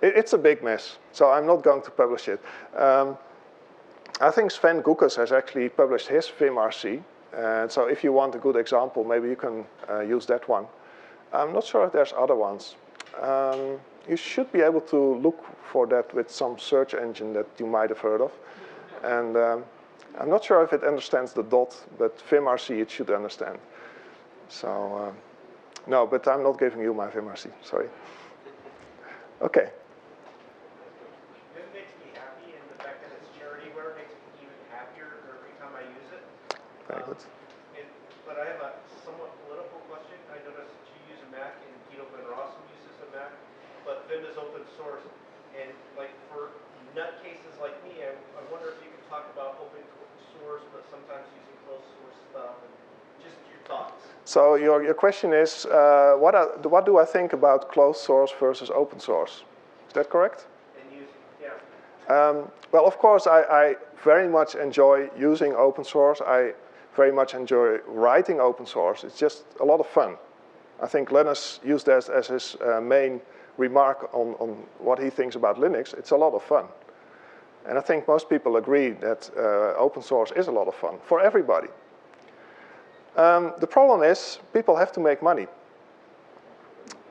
it's a big mess. So I'm not going to publish it. I think Sven Gukas has actually published his vimRC. And so if you want a good example, maybe you can use that one. I'm not sure if there's other ones. You should be able to look for that with some search engine that you might have heard of. And I'm not sure if it understands the dot, but vimrc it should understand. So, no, but I'm not giving you my vimrc, sorry. Okay. Vim makes me happy, and the fact that it's charityware makes me even happier every time I use it. Very good. But I have a somewhat political question. I noticed that you use a Mac, and Guido Van Rossum uses a Mac, but Vim is open source. And like for nutcases like me, I wonder if you could talk about open source, but sometimes using closed source stuff, and just your thoughts. So your question is, what do I think about closed source versus open source? Is that correct? And using, yeah. Well, of course, I very much enjoy using open source. I very much enjoy writing open source. It's just a lot of fun. I think Linus used that as his main remark on what he thinks about Linux. It's a lot of fun. And I think most people agree that open source is a lot of fun for everybody. The problem is people have to make money.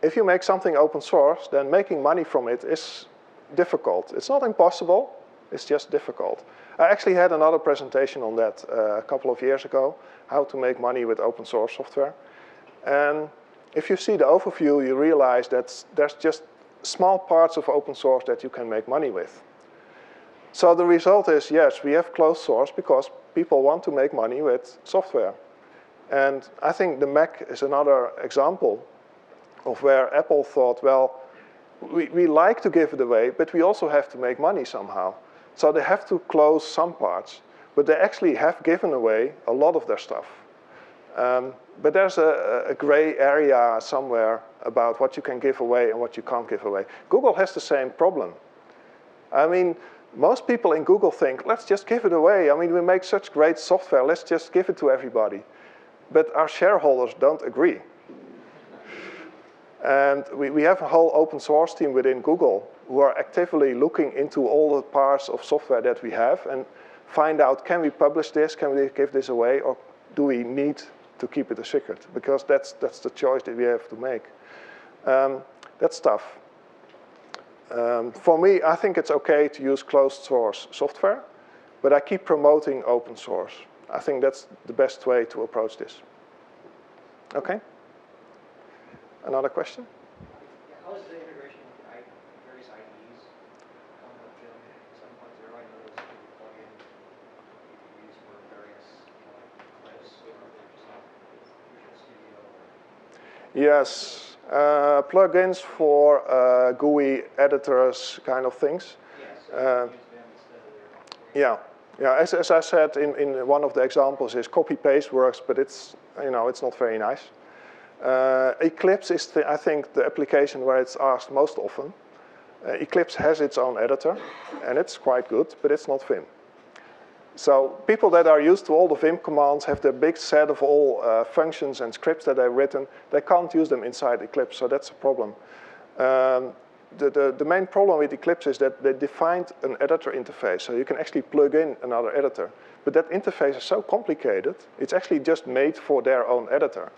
If you make something open source, then making money from it is difficult. It's not impossible, it's just difficult. I actually had another presentation on that a couple of years ago, how to make money with open source software. And if you see the overview, you realize that there's just small parts of open source that you can make money with. So the result is, yes, we have closed source because people want to make money with software. And I think the Mac is another example of where Apple thought, well, we like to give it away, but we also have to make money somehow. So they have to close some parts, but they actually have given away a lot of their stuff. But there's a gray area somewhere about what you can give away and what you can't give away. Google has the same problem. I mean, most people in Google think, let's just give it away. I mean, we make such great software, let's just give it to everybody. But our shareholders don't agree. And we have a whole open source team within Google who are actively looking into all the parts of software that we have and find out, can we publish this, can we give this away, or do we need to keep it a secret? Because that's the choice that we have to make. That's tough. For me, I think it's okay to use closed source software, but I keep promoting open source. I think that's the best way to approach this. Okay? Another question? Yeah, how is the integration with various IDEs coming with Vim 7.0? I know there's a plugin you can use for various clips or Visual Studio. Yes, plugins for GUI editors kind of things. Yes, so you can use Vim instead of their. Yeah. Yeah, as I said in one of the examples is copy-paste works, but it's not very nice. Eclipse is, I think, the application where it's asked most often. Eclipse has its own editor, and it's quite good, but it's not Vim. So people that are used to all the Vim commands have their big set of all functions and scripts that they've written. They can't use them inside Eclipse, so that's a problem. The main problem with Eclipse is that they defined an editor interface, so you can actually plug in another editor. But that interface is so complicated, it's actually just made for their own editor,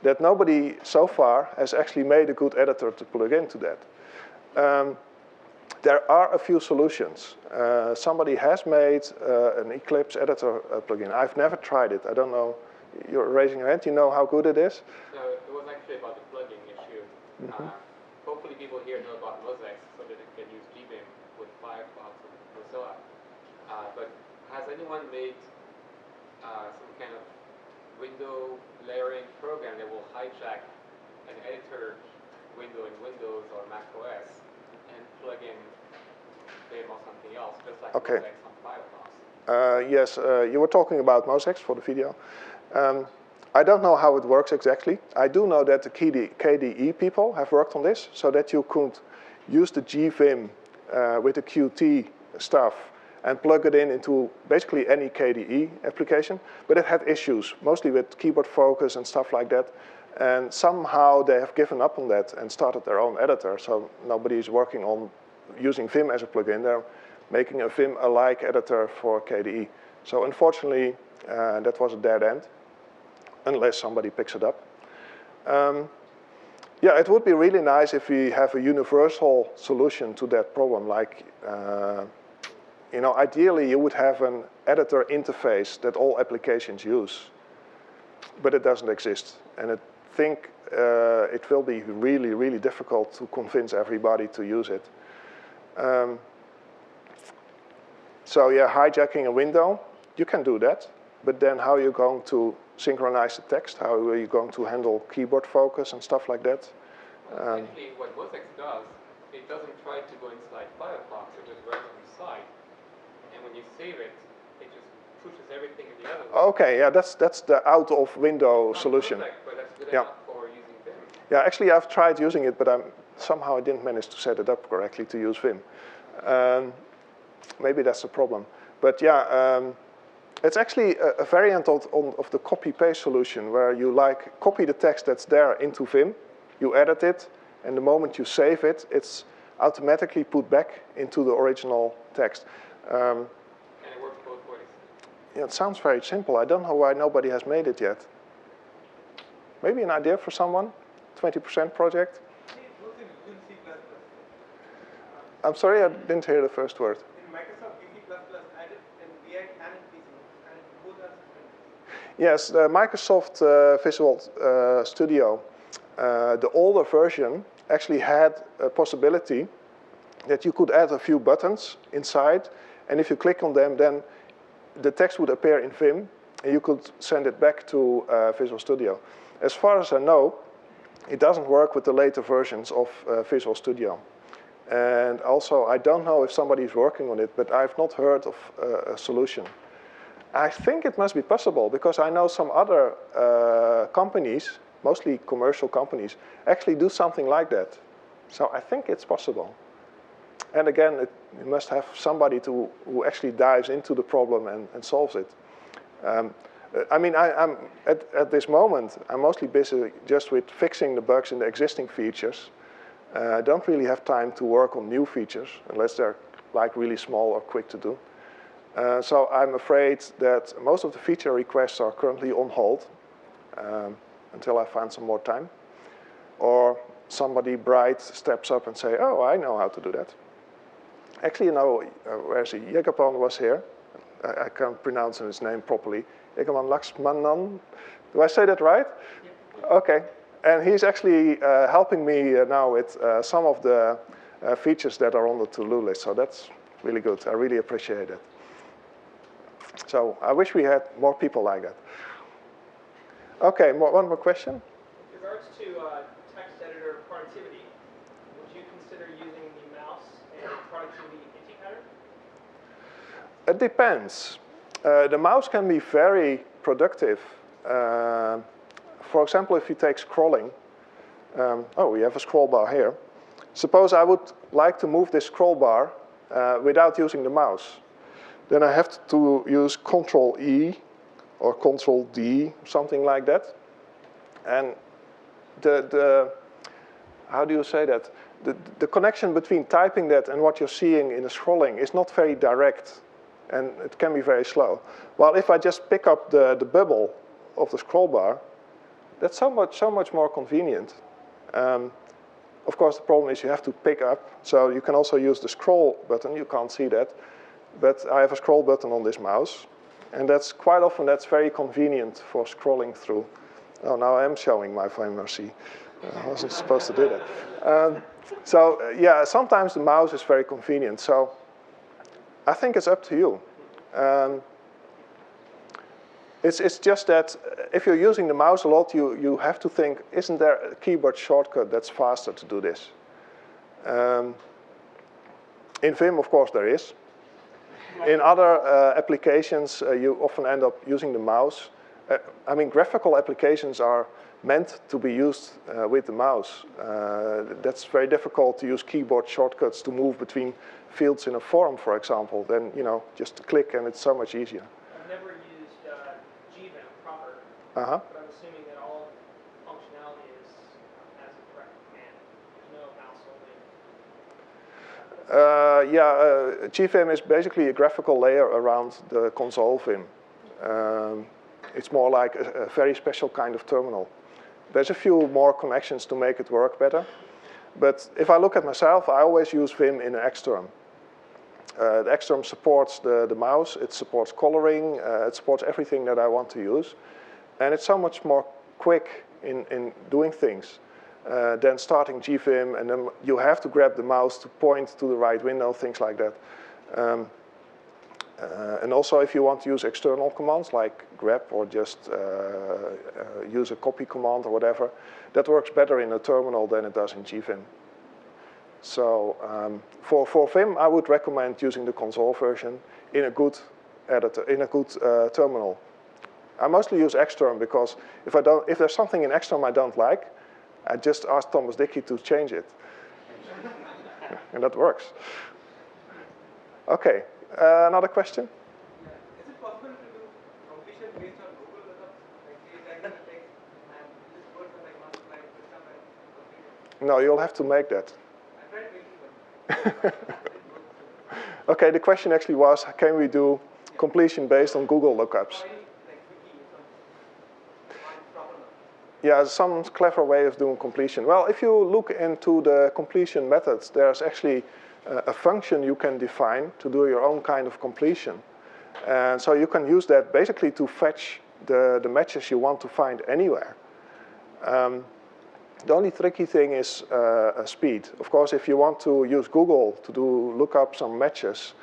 that nobody so far has actually made a good editor to plug into that. There are a few solutions. Somebody has made an Eclipse editor plugin. I've never tried it. I don't know. You're raising your hand. You know how good it is? No, it was actually about the plugin issue. Mm-hmm. Hopefully people here know about Mosaic so that they can use GVim with Firefox and Mozilla. But has anyone made some kind of window layering program that will hijack an editor window in Windows or Mac OS and plug in Vim or something else, just like Mosaic on Firefox? Yes, you were talking about Mosaic for the video. I don't know how it works exactly. I do know that the KDE people have worked on this so that you could use the GVim with the Qt stuff and plug it into basically any KDE application. But it had issues, mostly with keyboard focus and stuff like that. And somehow they have given up on that and started their own editor. So nobody is working on using Vim as a plugin. They're making a Vim-alike editor for KDE. So unfortunately, that was a dead end, unless somebody picks it up. Yeah, it would be really nice if we have a universal solution to that problem, like you know, ideally you would have an editor interface that all applications use, but it doesn't exist. And I think it will be really, really difficult to convince everybody to use it. So yeah, hijacking a window, you can do that, but then how are you going to synchronize the text? How are you going to handle keyboard focus and stuff like that? Actually, what Mosaic does, it doesn't try to go inside Firefox, it just runs on the side. And when you save it, it just pushes everything in the other way. Okay, yeah, that's the out-of-window solution. Perfect, but that's good Yeah. enough for using Vim. Yeah, actually I've tried using it, but somehow I didn't manage to set it up correctly to use Vim. Maybe that's the problem. But yeah, it's actually a variant of the copy-paste solution where you copy the text that's there into Vim, you edit it, and the moment you save it, it's automatically put back into the original text. And it works both ways. Yeah, it sounds very simple. I don't know why nobody has made it yet. Maybe an idea for someone? 20% project? I'm sorry, I didn't hear the first word. In Microsoft VC++, added in React and in VC, and both are different. Yes, the Microsoft Visual Studio, the older version, actually had a possibility that you could add a few buttons inside, and if you click on them, then the text would appear in Vim, and you could send it back to Visual Studio. As far as I know, it doesn't work with the later versions of Visual Studio. And also, I don't know if somebody is working on it, but I've not heard of a solution. I think it must be possible, because I know some other companies, mostly commercial companies, actually do something like that. So I think it's possible. And again, you must have somebody who actually dives into the problem and solves it. I mean, I'm at this moment, I'm mostly busy just with fixing the bugs in the existing features. I don't really have time to work on new features, unless they're like really small or quick to do. So I'm afraid that most of the feature requests are currently on hold until I find some more time. Or somebody bright steps up and say, oh, I know how to do that. Actually, you know, where is he? Jagapan was here. I can't pronounce his name properly. Jagapan Laxmanan. Do I say that right? Yeah. Okay. And he's actually helping me now with some of the features that are on the to-do list. So that's really good. I really appreciate it. So I wish we had more people like that. Okay, one more question. With regards to text editor productivity, would you consider using the mouse and productivity indicator? It depends. The mouse can be very productive. For example, if you take scrolling, we have a scroll bar here. Suppose I would like to move this scroll bar without using the mouse. Then I have to use Control-E or Control-D, something like that. And how do you say that? The connection between typing that and what you're seeing in the scrolling is not very direct, and it can be very slow. While if I just pick up the bubble of the scroll bar, that's so much more convenient. Of course, the problem is you have to pick up, so you can also use the scroll button. You can't see that, but I have a scroll button on this mouse, and that's quite often very convenient for scrolling through. Oh, now I am showing my mercy. I wasn't supposed to do that. Yeah, sometimes the mouse is very convenient. So I think it's up to you. It's just that if you're using the mouse a lot, you have to think, isn't there a keyboard shortcut that's faster to do this? In Vim, of course, there is. In other applications, you often end up using the mouse. I mean, graphical applications are meant to be used with the mouse. That's very difficult to use keyboard shortcuts to move between fields in a form, for example. Then, you know, just click and it's so much easier. I've never used GVim proper, Uh-huh. but I'm assuming that all functionality is as a direct command. There's no mouse only. GVim is basically a graphical layer around the console Vim. It's more like a very special kind of terminal. There's a few more connections to make it work better. But if I look at myself, I always use Vim in an Xterm. The Xterm supports the mouse, it supports coloring, it supports everything that I want to use. And it's so much more quick in doing things than starting GVim, and then you have to grab the mouse to point to the right window, things like that. And also if you want to use external commands like grep or just use a copy command or whatever, that works better in a terminal than it does in GVim. So for Vim, I would recommend using the console version in a good editor, in a good terminal. I mostly use Xterm because if there's something in Xterm I don't like, I just ask Thomas Dickey to change it. And that works. Okay, another question? Is it possible to do completion based on Google lookups? Like say diagonal text and this word are like multiplied with some and complete? No, you'll have to make that. I tried making one. Okay, the question actually was, can we do completion based on Google lookups? Yeah, some clever way of doing completion. Well, if you look into the completion methods, there's actually a function you can define to do your own kind of completion. And so you can use that basically to fetch the matches you want to find anywhere. The only tricky thing is speed. Of course, if you want to use Google to look up some matches,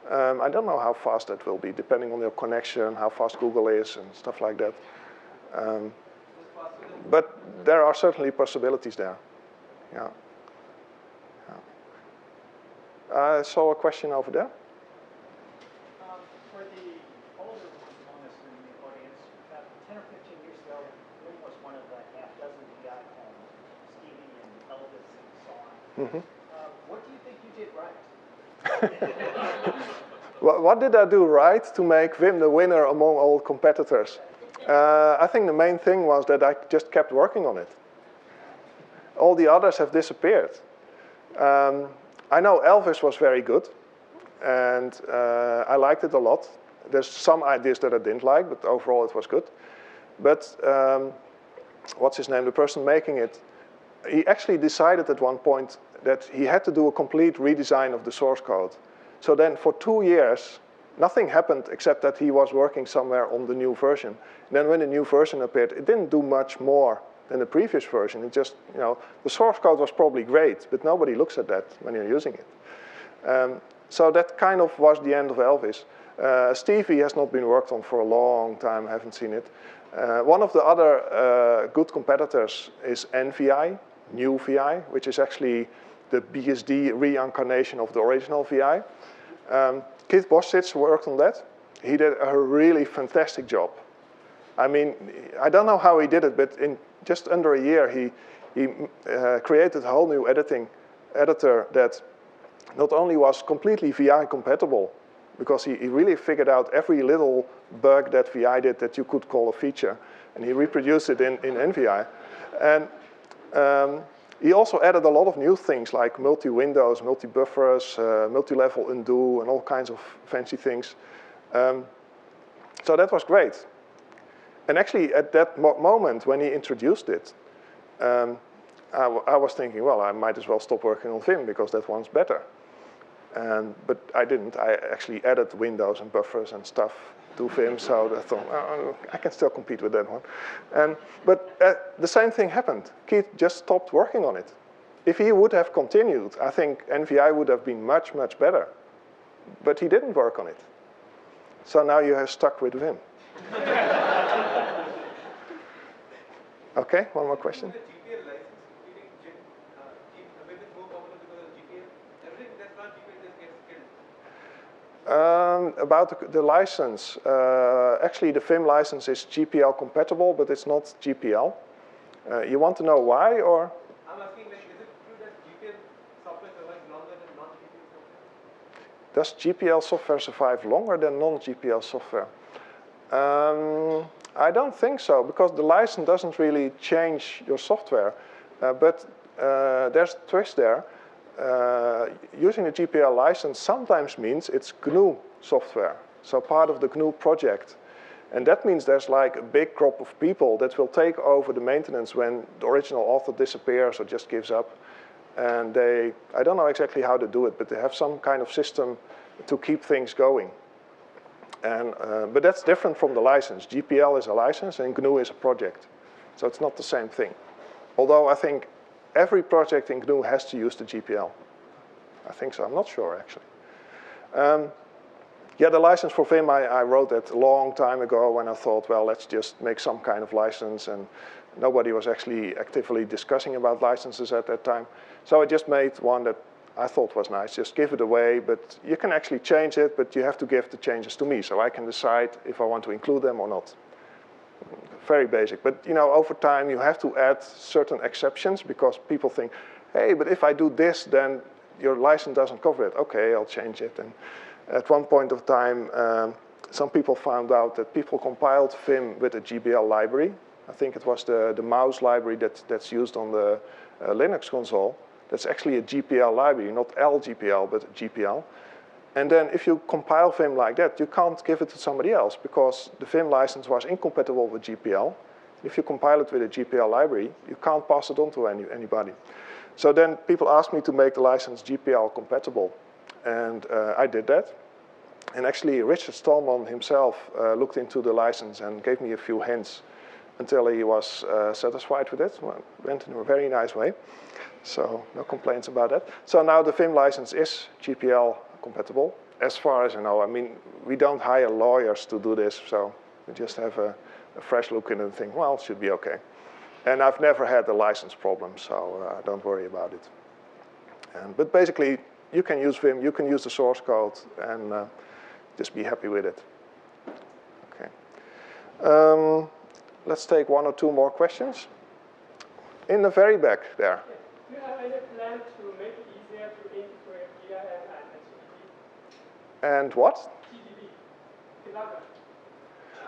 I don't know how fast that will be, depending on your connection, how fast Google is, and stuff like that. But there are certainly possibilities there. Yeah. I saw a question over there. For the older ones among us in the audience, about 10 or 15 years ago, Vim was one of the half-dozen VI clones, Stevie and Elvis and so on. Mm-hmm. What do you think you did right? What did I do right to make Vim the winner among all competitors? I think the main thing was that I just kept working on it. All the others have disappeared. I know Elvis was very good, and I liked it a lot. There's some ideas that I didn't like, but overall it was good. But what's his name, the person making it, he actually decided at one point that he had to do a complete redesign of the source code. So then for 2 years, nothing happened except that he was working somewhere on the new version. And then when the new version appeared, it didn't do much more than the previous version. It just, the source code was probably great, but nobody looks at that when you're using it. So that kind of was the end of Elvis. Stevie has not been worked on for a long time, I haven't seen it. One of the other good competitors is NVI, New VI, which is actually the BSD reincarnation of the original VI. Keith Bostic worked on that. He did a really fantastic job. I mean, I don't know how he did it, but in just under a year, he created a whole new editor that not only was completely VI compatible, because he really figured out every little bug that VI did that you could call a feature, and he reproduced it in NVI. And he also added a lot of new things like multi-windows, multi-buffers, multi-level undo, and all kinds of fancy things. So that was great. And actually, at that moment when he introduced it, I was thinking, well, I might as well stop working on Vim because that one's better. But I didn't. I actually added windows and buffers and stuff to Vim, so I thought, oh, I can still compete with that one. But the same thing happened. Keith just stopped working on it. If he would have continued, I think NVI would have been much, much better. But he didn't work on it. So now you are stuck with Vim. Okay, one more question. The GPL license, including Vim is more popular because of GPL. Everything that's not GPL just gets killed. About the license, actually the Vim license is GPL compatible, but it's not GPL. You want to know why, or? I'm asking, like, is it true that GPL software survives longer than non-GPL software? Does GPL software survive longer than non-GPL software? I don't think so, because the license doesn't really change your software. But there's a twist there. Using the GPL license sometimes means it's GNU software, so part of the GNU project. And that means there's like a big crop of people that will take over the maintenance when the original author disappears or just gives up. And I don't know exactly how to do it, but they have some kind of system to keep things going. And, but that's different from the license. GPL is a license and GNU is a project. So it's not the same thing. Although I think every project in GNU has to use the GPL. I think so, I'm not sure actually. Yeah, the license for Vim, I wrote that a long time ago when I thought, well, let's just make some kind of license, and nobody was actually actively discussing about licenses at that time. So I just made one that I thought was nice, just give it away, but you can actually change it, but you have to give the changes to me, so I can decide if I want to include them or not. Very basic, but you know, over time you have to add certain exceptions because people think, hey, but if I do this, then your license doesn't cover it. Okay, I'll change it. And at one point of time, some people found out that people compiled Vim with a GPL library. I think it was the mouse library that's used on the Linux console. That's actually a GPL library, not LGPL, but GPL. And then if you compile Vim like that, you can't give it to somebody else because the Vim license was incompatible with GPL. If you compile it with a GPL library, you can't pass it on to anybody. So then people asked me to make the license GPL compatible. And I did that. And actually, Richard Stallman himself looked into the license and gave me a few hints until he was satisfied with it. Well, went in a very nice way. So no complaints about that. So now the Vim license is GPL compatible, as far as I know. I mean, we don't hire lawyers to do this, so we just have a fresh look in it and think, well, it should be okay. And I've never had a license problem, so don't worry about it. But basically, you can use Vim, you can use the source code, and just be happy with it. Okay. Let's take one or two more questions. In the very back there. Do you have any plan to make it easier to integrate GIM and GDB? And what? GDB. Debugger.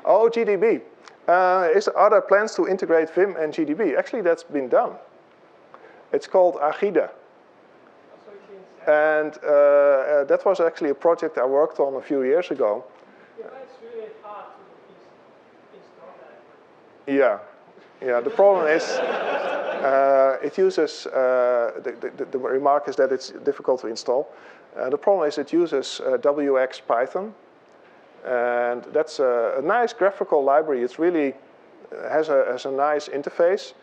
Oh, GDB. Are there plans to integrate Vim and GDB? Actually, that's been done. It's called Agida. And that was actually a project I worked on a few years ago. Yeah, but it's really hard to install that. Yeah. The problem is it uses, the remark is that it's difficult to install. The problem is it uses WX Python. And that's a nice graphical library. It's really has a nice interface,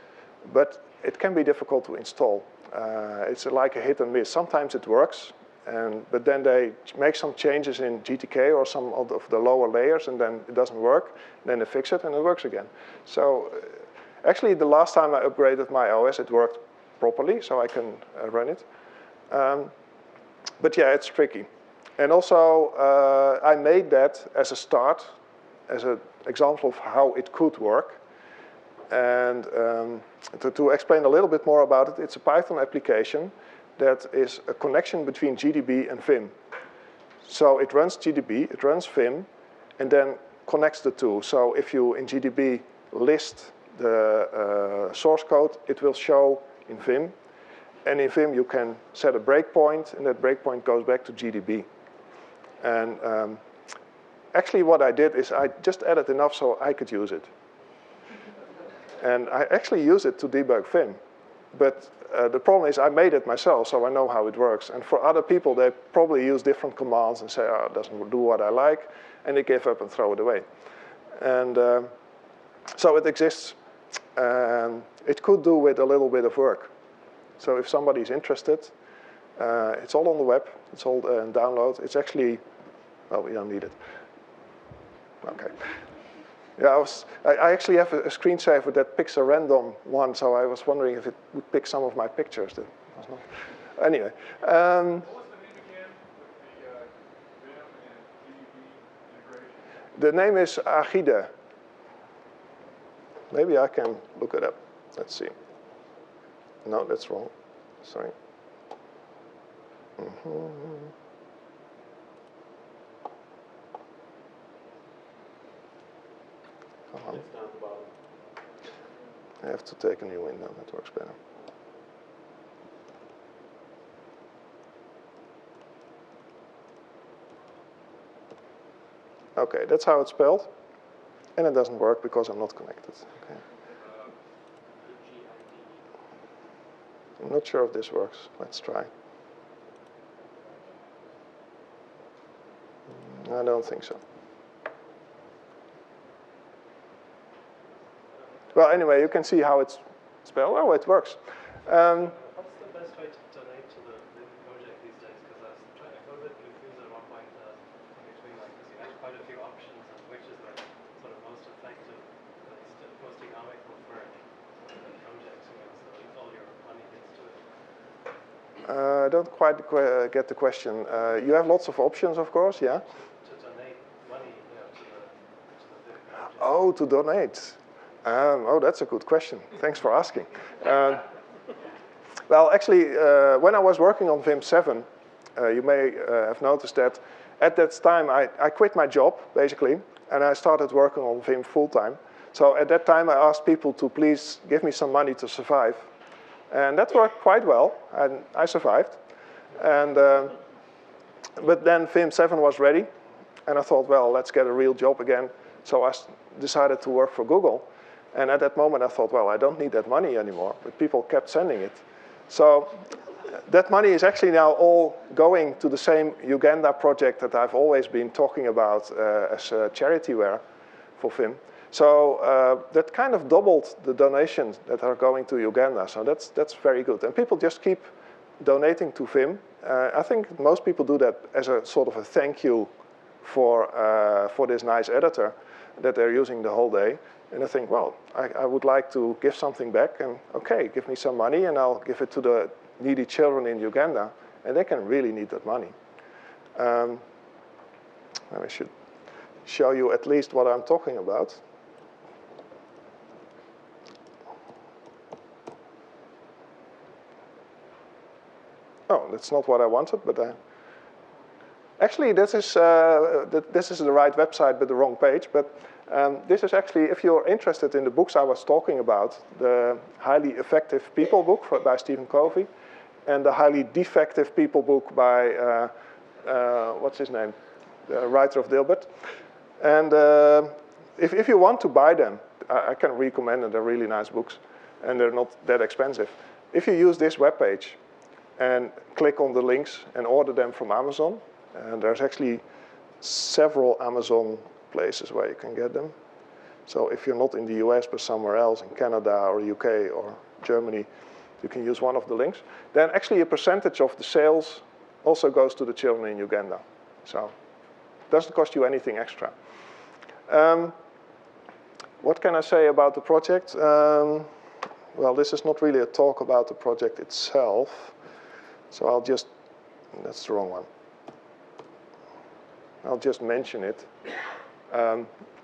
but it can be difficult to install. It's like a hit and miss. Sometimes it works, but then they make some changes in GTK or some of the lower layers, and then it doesn't work. Then they fix it, and it works again. So actually, the last time I upgraded my OS, it worked properly, so I can run it. But yeah, it's tricky. And also, I made that as a start, as an example of how it could work. And to explain a little bit more about it, it's a Python application that is a connection between GDB and Vim. So it runs GDB, it runs Vim, and then connects the two. So if you, in GDB, list the source code, it will show in Vim. And in Vim, you can set a breakpoint, and that breakpoint goes back to GDB. And actually what I did is I just added enough so I could use it. And I actually use it to debug Vim. But the problem is I made it myself, so I know how it works. And for other people, they probably use different commands and say, oh, it doesn't do what I like, and they give up and throw it away. And so it exists. It could do with a little bit of work. So if somebody's interested, it's all on the web. It's all download. It's actually, well, we don't need it. Okay. Yeah, I actually have a screensaver that picks a random one, so I was wondering if it would pick some of my pictures. That was not. Anyway. What was the name again with the Vim and GDB integration? The name is Agida. Maybe I can look it up. Let's see. No, that's wrong. Sorry. Come on. It's down the bottom. I have to take a new window, that works better. Okay, that's how it's spelled. And it doesn't work because I'm not connected. Okay. I'm not sure if this works. Let's try. I don't think so. Well, anyway, you can see how it's spelled. Oh, it works. What's the best way to donate to the project these days? Because I was a little bit confused at one point in between, like, because you had quite a few options and which is the sort of most effective, at least most economical for the project, you know, so if all your money gets to it. I don't quite get the question. You have lots of options, of course, yeah? To donate money, you know, to the big project. Oh, to donate. Oh, that's a good question. Thanks for asking. Well, actually, when I was working on Vim 7, you may have noticed that at that time I quit my job, basically, and I started working on Vim full-time. So at that time I asked people to please give me some money to survive. And that worked quite well, and I survived. And, but then Vim 7 was ready, and I thought, well, let's get a real job again. So I decided to work for Google. And at that moment I thought, well, I don't need that money anymore, but people kept sending it. So that money is actually now all going to the same Uganda project that I've always been talking about as charityware for Vim. So that kind of doubled the donations that are going to Uganda. So that's very good. And people just keep donating to Vim. I think most people do that as a sort of a thank you for this nice editor that they're using the whole day. And I think, well, I would like to give something back, and okay, give me some money and I'll give it to the needy children in Uganda, and they can really need that money. I should show you at least what I'm talking about. Oh, that's not what I wanted, but actually this is the right website but the wrong page. But this is actually, if you're interested in the books I was talking about, the Highly Effective People book by Stephen Covey, and the Highly Defective People book by, what's his name, the writer of Dilbert. And if you want to buy them, I can recommend them. They're really nice books, and they're not that expensive. If you use this webpage and click on the links and order them from Amazon, and there's actually several Amazon places where you can get them. So if you're not in the US but somewhere else, in Canada or UK or Germany, you can use one of the links. Then actually a percentage of the sales also goes to the children in Uganda. So it doesn't cost you anything extra. What can I say about the project? Well, this is not really a talk about the project itself. So I'll just, that's the wrong one. I'll just mention it.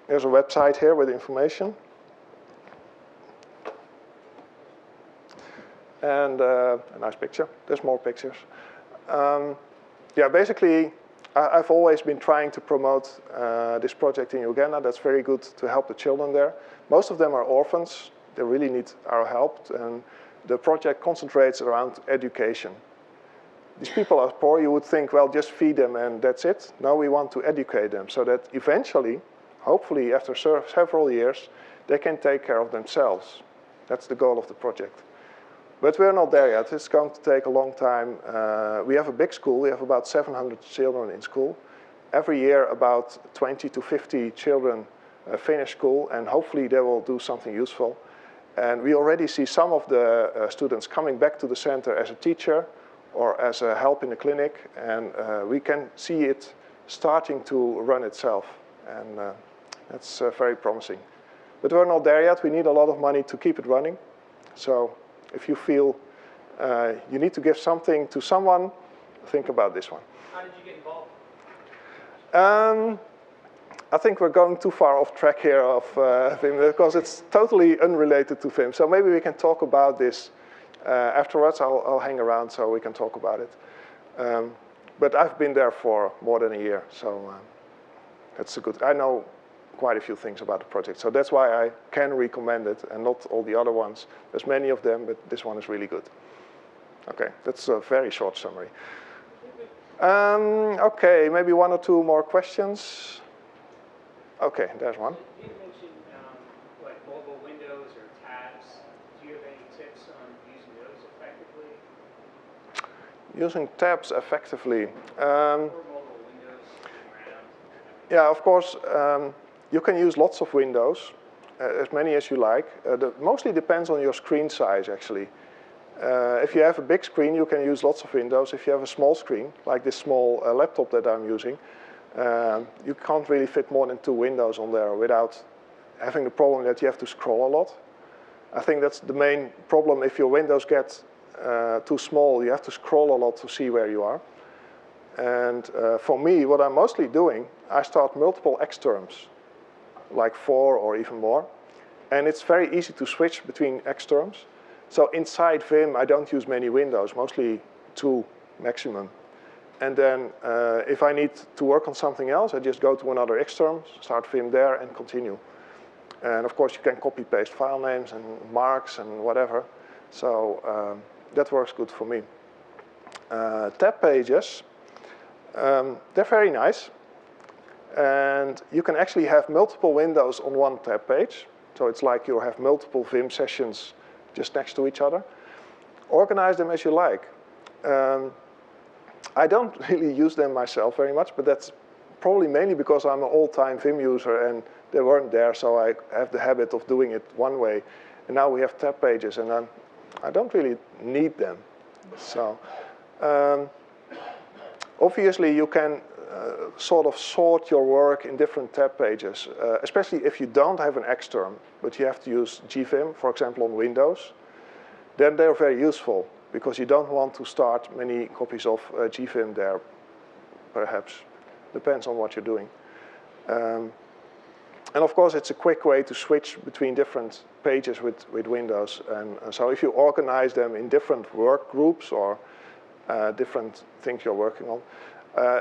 There's a website here with information. And a nice picture. There's more pictures. Yeah, basically, I've always been trying to promote this project in Uganda. That's very good to help the children there. Most of them are orphans. They really need our help. And the project concentrates around education. These people are poor. You would think, well, just feed them and that's it. No, we want to educate them so that eventually, hopefully after several years, they can take care of themselves. That's the goal of the project. But we're not there yet. It's going to take a long time. We have a big school. We have about 700 children in school. Every year, about 20 to 50 children finish school, and hopefully they will do something useful. And we already see some of the students coming back to the center as a teacher or as a help in the clinic, and we can see it starting to run itself. And that's very promising. But we're not there yet. We need a lot of money to keep it running. So if you feel you need to give something to someone, think about this one. How did you get involved? I think we're going too far off track here of Vim, because it's totally unrelated to Vim. So maybe we can talk about this afterwards. I'll hang around so we can talk about it. But I've been there for more than a year, so that's a good. I know quite a few things about the project, so that's why I can recommend it, and not all the other ones. There's many of them, but this one is really good. Okay, that's a very short summary. Okay, maybe one or two more questions. Okay, there's one. You mentioned like mobile windows or tabs. Do you have any tips on using those effectively? Using tabs effectively. Or mobile windows around? Yeah, of course, you can use lots of windows, as many as you like. That mostly depends on your screen size, actually. If you have a big screen, you can use lots of windows. If you have a small screen, like this small laptop that I'm using, you can't really fit more than 2 windows on there without having the problem that you have to scroll a lot. I think that's the main problem. If your windows get too small, you have to scroll a lot to see where you are. And for me, what I'm mostly doing, I start multiple X terms, like 4 or even more. And it's very easy to switch between X terms. So inside Vim, I don't use many windows, mostly 2 maximum. And then if I need to work on something else, I just go to another X term, start Vim there, and continue. And of course, you can copy-paste file names and marks and whatever. So that works good for me. Tab pages, they're very nice. And you can actually have multiple windows on one tab page. So it's like you have multiple Vim sessions just next to each other. Organize them as you like. I don't really use them myself very much, but that's probably mainly because I'm an old-time Vim user and they weren't there, so I have the habit of doing it one way. And now we have tab pages, and I don't really need them. So obviously you can sort of sort your work in different tab pages, especially if you don't have an X term, but you have to use gvim, for example, on Windows. Then they're very useful, because you don't want to start many copies of gvim there, perhaps. Depends on what you're doing. And of course, it's a quick way to switch between different pages with Windows. And so if you organize them in different work groups or different things you're working on,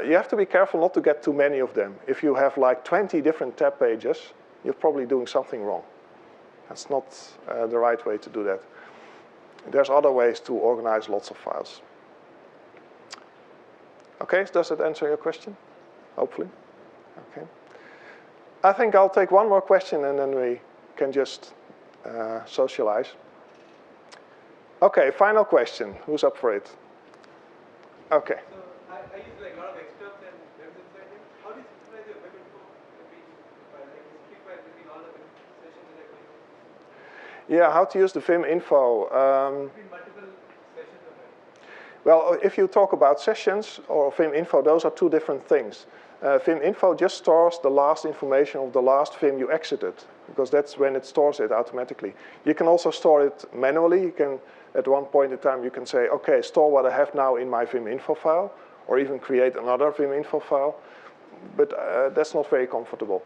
you have to be careful not to get too many of them. If you have like 20 different tab pages, you're probably doing something wrong. That's not the right way to do that. There's other ways to organize lots of files. Okay, does that answer your question? Hopefully. Okay. I think I'll take one more question and then we can just socialize. Okay, final question. Who's up for it? Okay. So I use like a lot of extras and webs inside it. How do you synchronize your web info between like history file between all the sessions that are going on? Yeah, how to use the Vim info. Between multiple sessions of it. Well, if you talk about sessions or Vim info, those are 2 different things. Vim info just stores the last information of the last Vim you exited, because that's when it stores it automatically. You can also store it manually. You can, at one point in time, you can say, okay, store what I have now in my Vim info file, or even create another Vim info file. But that's not very comfortable.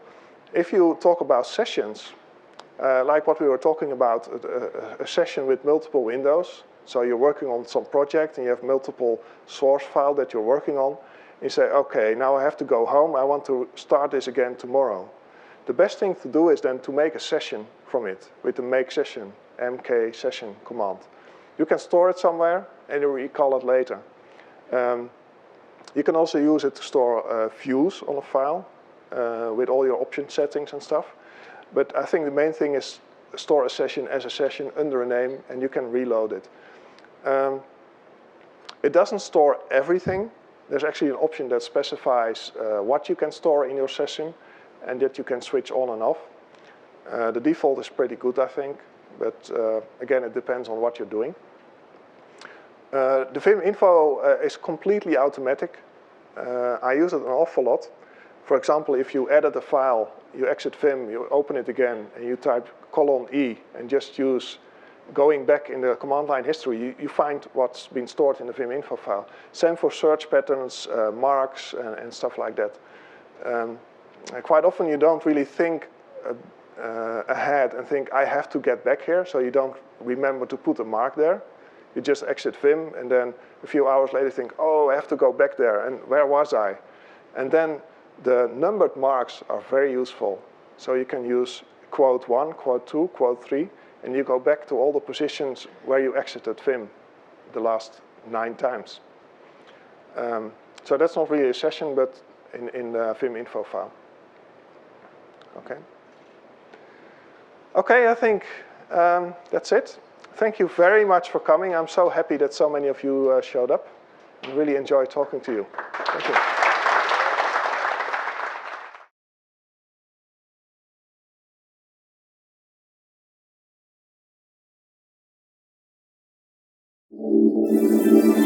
If you talk about sessions, like what we were talking about, a session with multiple windows. So you're working on some project and you have multiple source files that you're working on. You say, okay, now I have to go home. I want to start this again tomorrow. The best thing to do is then to make a session from it with the make session, mk session command. You can store it somewhere and you recall it later. You can also use it to store views on a file with all your option settings and stuff. But I think the main thing is store a session as a session under a name, and you can reload it. It doesn't store everything. There's actually an option that specifies what you can store in your session and that you can switch on and off. The default is pretty good, I think, but again, it depends on what you're doing. The Vim info is completely automatic. I use it an awful lot. For example, if you edit a file, you exit Vim, you open it again, and you type :E and just use going back in the command line history, you find what's been stored in the Vim info file. Same for search patterns, marks, and stuff like that. Quite often you don't really think ahead and think, I have to get back here, so you don't remember to put a mark there. You just exit Vim, and then a few hours later think, oh, I have to go back there, and where was I? And then the numbered marks are very useful. So you can use quote 1, quote 2, quote 3, and you go back to all the positions where you exited Vim the last 9 times. So that's not really a session, but in the Vim info file. Okay. Okay, I think that's it. Thank you very much for coming. I'm so happy that so many of you showed up. I really enjoyed talking to you. Thank you. you.